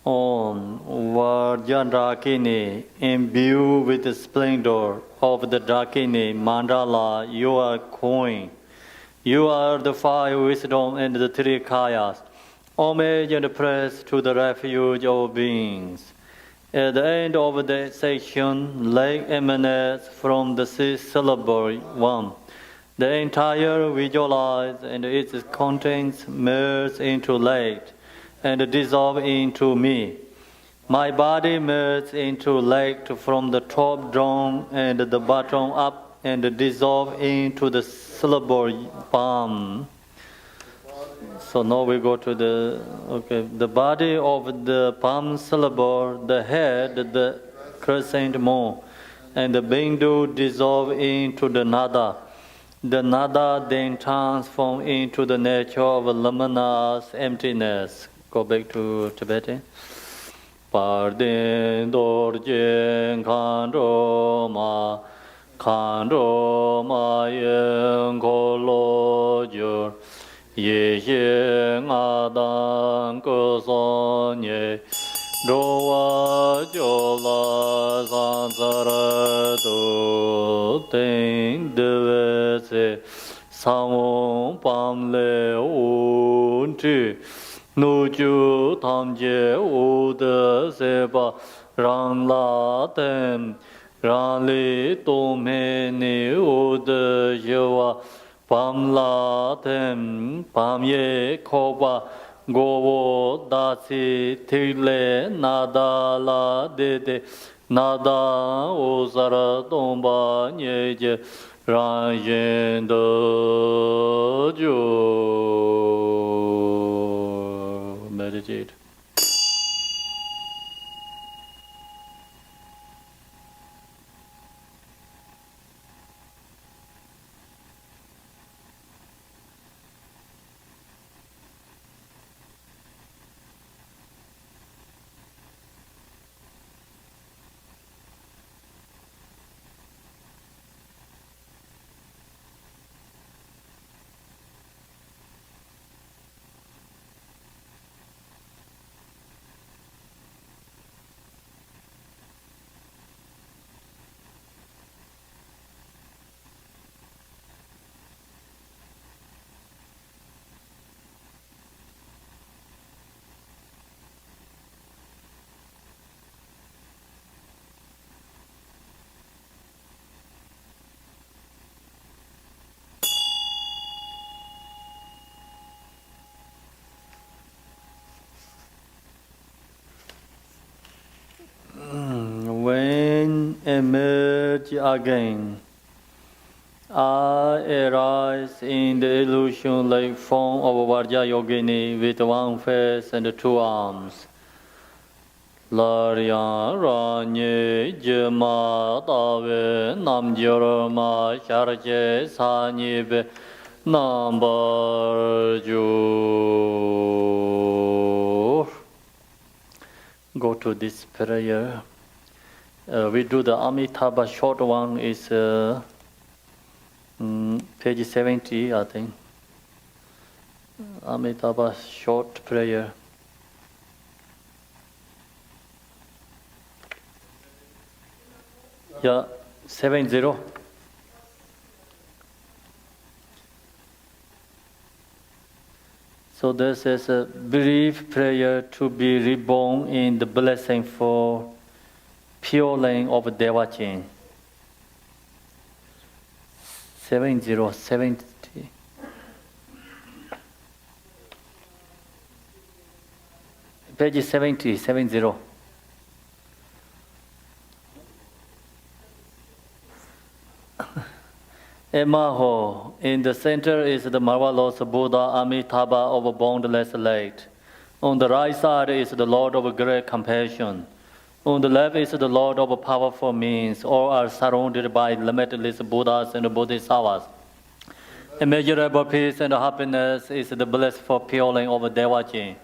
Om Vajrayogini, imbued with the splendor of the Dakini mandala, you are queen. You are the five wisdom and the three kayas. Homage and praise to the refuge of beings. At the end of the section, light emanates from the sixth syllable one. The entire visualized and its contents merge into light and dissolve into me. My body merges into light from the top down and the bottom up and dissolve into the syllable palm. So now we go to the body of the palm syllable, the head, the crescent moon, and the bindu dissolve into the nada. The nada then transforms into the nature of luminous emptiness. Go back to Tibetan. Pardin dorjen kandro ma yen kolo jur ye ngadan ko son ye do wa jo la san sara do ten de se samon pam le un tu nu ju tam je u de se ba rang la tem Rali Tome Ni Uda Yewa Pam La Tem Pam Ye Koba Gowo Dasi Tile Nada La Dede Nada Uzara Tomba Nyeje Rajen Do Meditate. When emerge again, I arise in the illusion like form of Vajrayogini with one face and two arms. Laryan Ranye Jema Dave Namjurma Sharje Sanyibe Nambarjur. Go to this prayer. We do the Amitabha short one is page 70, I think. Amitabha short prayer. Yeah, 70. So this is a brief prayer to be reborn in the blessing for pure lane of Devachin. 70. Page 70. Emaho, in the center is the marvelous Buddha Amitabha of boundless light. On the right side is the Lord of great compassion. On the left is the Lord of powerful means. All are surrounded by limitless Buddhas and Bodhisattvas. Immeasurable peace and happiness is the blissful feeling of Devachin.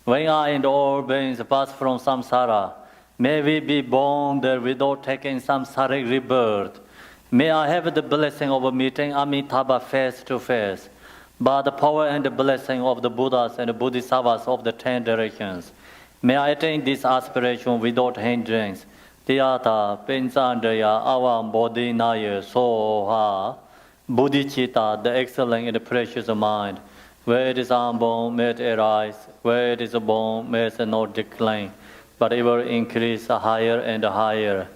When I and all beings pass from samsara, may we be born there without taking samsaric rebirth. May I have the blessing of meeting Amitabha face to face, by the power and the blessing of the Buddhas and the Bodhisattvas of the 10 directions. May I attain this aspiration without hindrance. Tiyata, Pinsandaya, Avam, Bodhinaya, Soha, Bodhicitta, the excellent and the precious mind. Where it is unborn, may it arise. Where it is born, may it not decline, but it will increase higher and higher.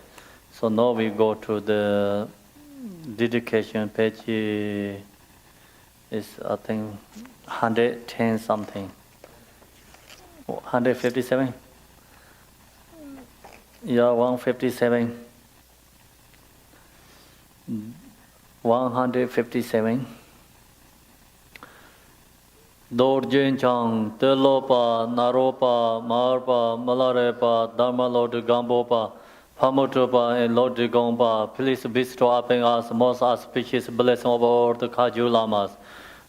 So now we go to the dedication page. Is I think 110 something. 157? Yeah, 157. 157. Dorjin Chang, Telopa, Naropa, Marpa, Malarepa, Dharmalodu Gambopa, Pamutupa, and Lord Gompa, please bestow upon us most auspicious blessing of all the Kaju Lamas.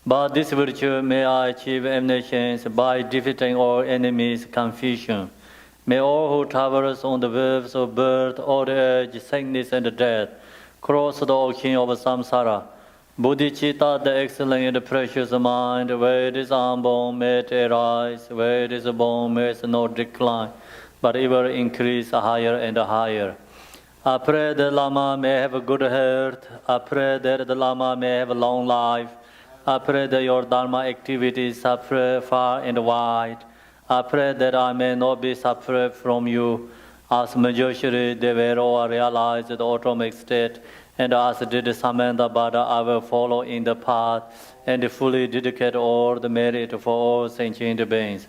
By this virtue may I achieve omniscience by defeating all enemies' confusion. May all who traverse on the waves of birth, old age, sickness, and death cross the ocean of samsara. Bodhicitta, the excellent and precious mind, where it is unborn, may it arise, where it is born, may it not decline, but it will increase higher and higher. I pray that Lama may have a good health. I pray that the Lama may have a long life. I pray that your Dharma activities suffer far and wide. I pray that I may not be separate from you. As majority, they were all realized the automic state, and as did Samdup, I will follow in the path and fully dedicate all the merit for all sentient beings.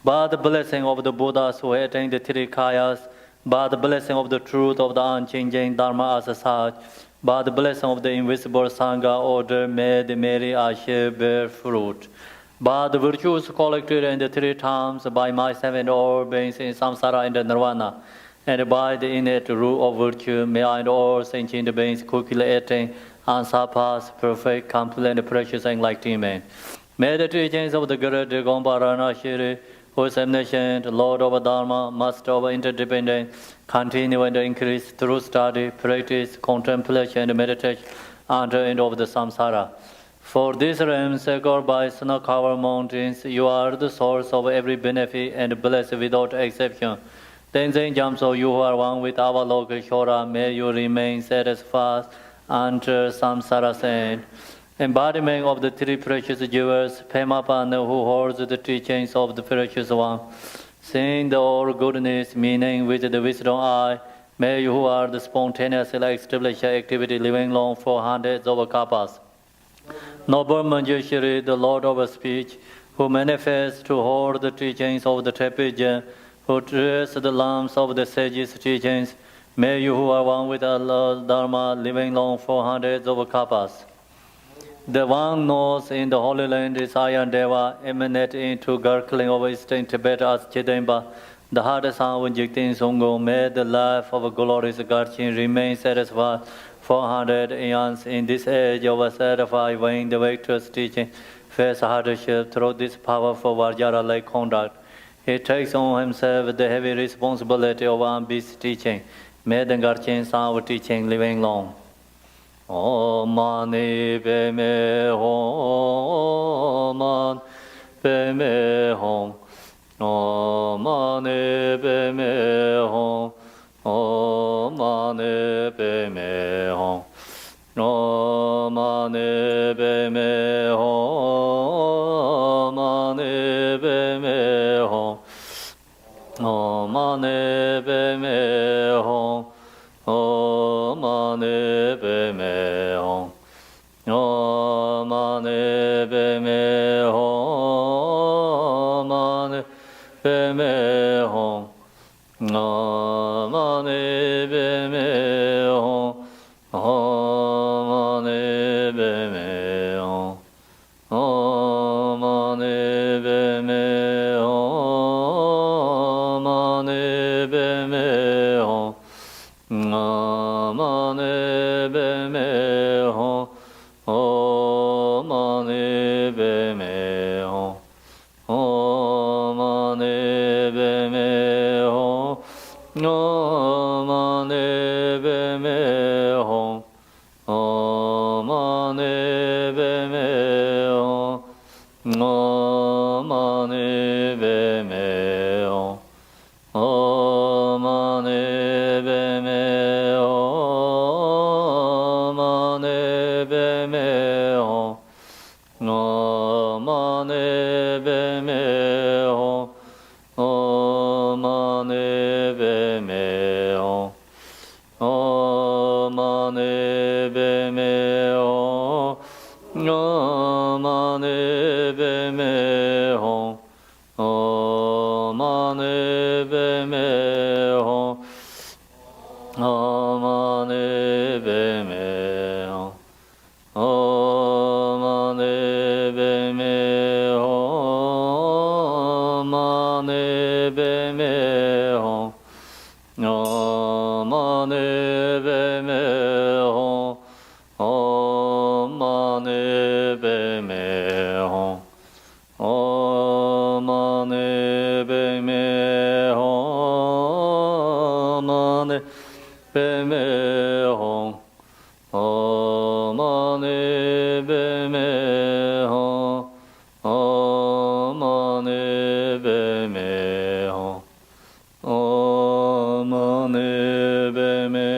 By the blessing of the Buddhas who attained the three kayas, by the blessing of the truth of the unchanging Dharma as such, by the blessing of the invisible Sangha order, may the merry ashe bear fruit. By the virtues collected in the three times, by myself and all beings in samsara and nirvana, and by the innate rule of virtue, may I and all sentient beings quickly attain and surpass perfect, complete, and precious enlightenment. May the teachings of the great Gomparana Shiri, who is omniscient, Lord of Dharma, Master of interdependence, continue and increase through study, practice, contemplation, and meditation until the end of the samsara. For this realm, secured by snow-covered mountains, you are the source of every benefit and blessed without exception. Tenzin Jamso, you who are one with our Lord Shora, may you remain satisfied until samsara end. Embodiment of the three precious jewels, Pemapan, who holds the teachings of the precious one, seeing the all goodness, meaning with the wisdom eye, may you who are the spontaneously established activity living long for hundreds of kalpas. Noble Manjushri, the Lord of speech, who manifests to hold the teachings of the Trapezian, who trace the lamps of the sages' teachings, may you who are one with Allah Dharma living long for hundreds of kalpas. The one knows in the Holy Land is Iron Deva, emanate into gurgling of instinct Tibet as Chidemba, the hardest sound injecting Sungo, may the life of a glorious Garchin remain satisfied 400 eons in this age of a certified weighing the victor's teaching, face hardship through this powerful Vajra-like conduct. He takes on himself the heavy responsibility of ambitious teaching. May the Garchin sound teaching living long. Om mani padme hum, man padme hum, Om mani padme hum, Om mani padme hum, Om mani padme hum, mani padme hum, Om mani padme hum. Om mani padme hum, Om mani padme hum, mani padme hum, Om mani padme hum, Om mani padme hum, Om mani padme hum, mani padme hum. Om mani padme hum, Om mani padme hum, Om mani padme hum, Om mani padme hum, Om mani padme hum, Om mani padme hum, Om mani padme hum, mani padme hum, Om mani padme hum, Om mani padme hum, Om mani padme hum, Om mani padme hum, Om mani padme hum, Om mani padme hum, Om mani padme hum, mani padme hum, Om mani padme hum, Om mani padme hum, Om mani padme hum, mani padme hum, Om mani padme hum, Om mani padme hum, Om mani padme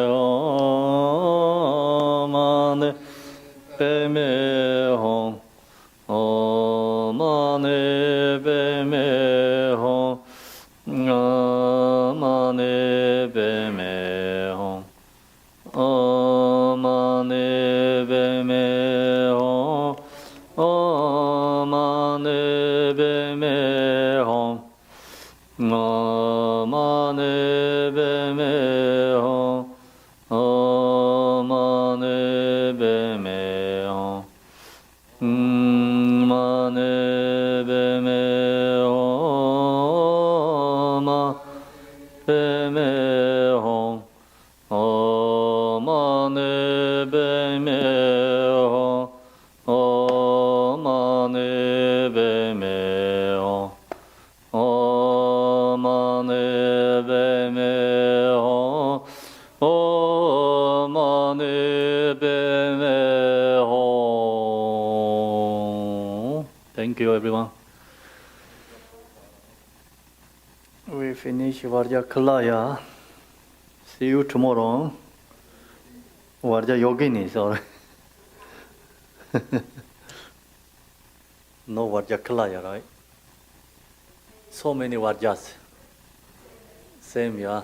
hum, mani padme hum, Om mani padme hum, Om mani Mane beme ho. Mane beme ho. Mane beme ho. Ma beme ho. Mane beme ho. Mane beme ho. Mane beme ho. Mane beme ho. Thank you, everyone. We finish Vajrayogini. See you tomorrow. Vajrayogini, sorry. No Vajrayogini, right? So many Vajras. Same, yeah.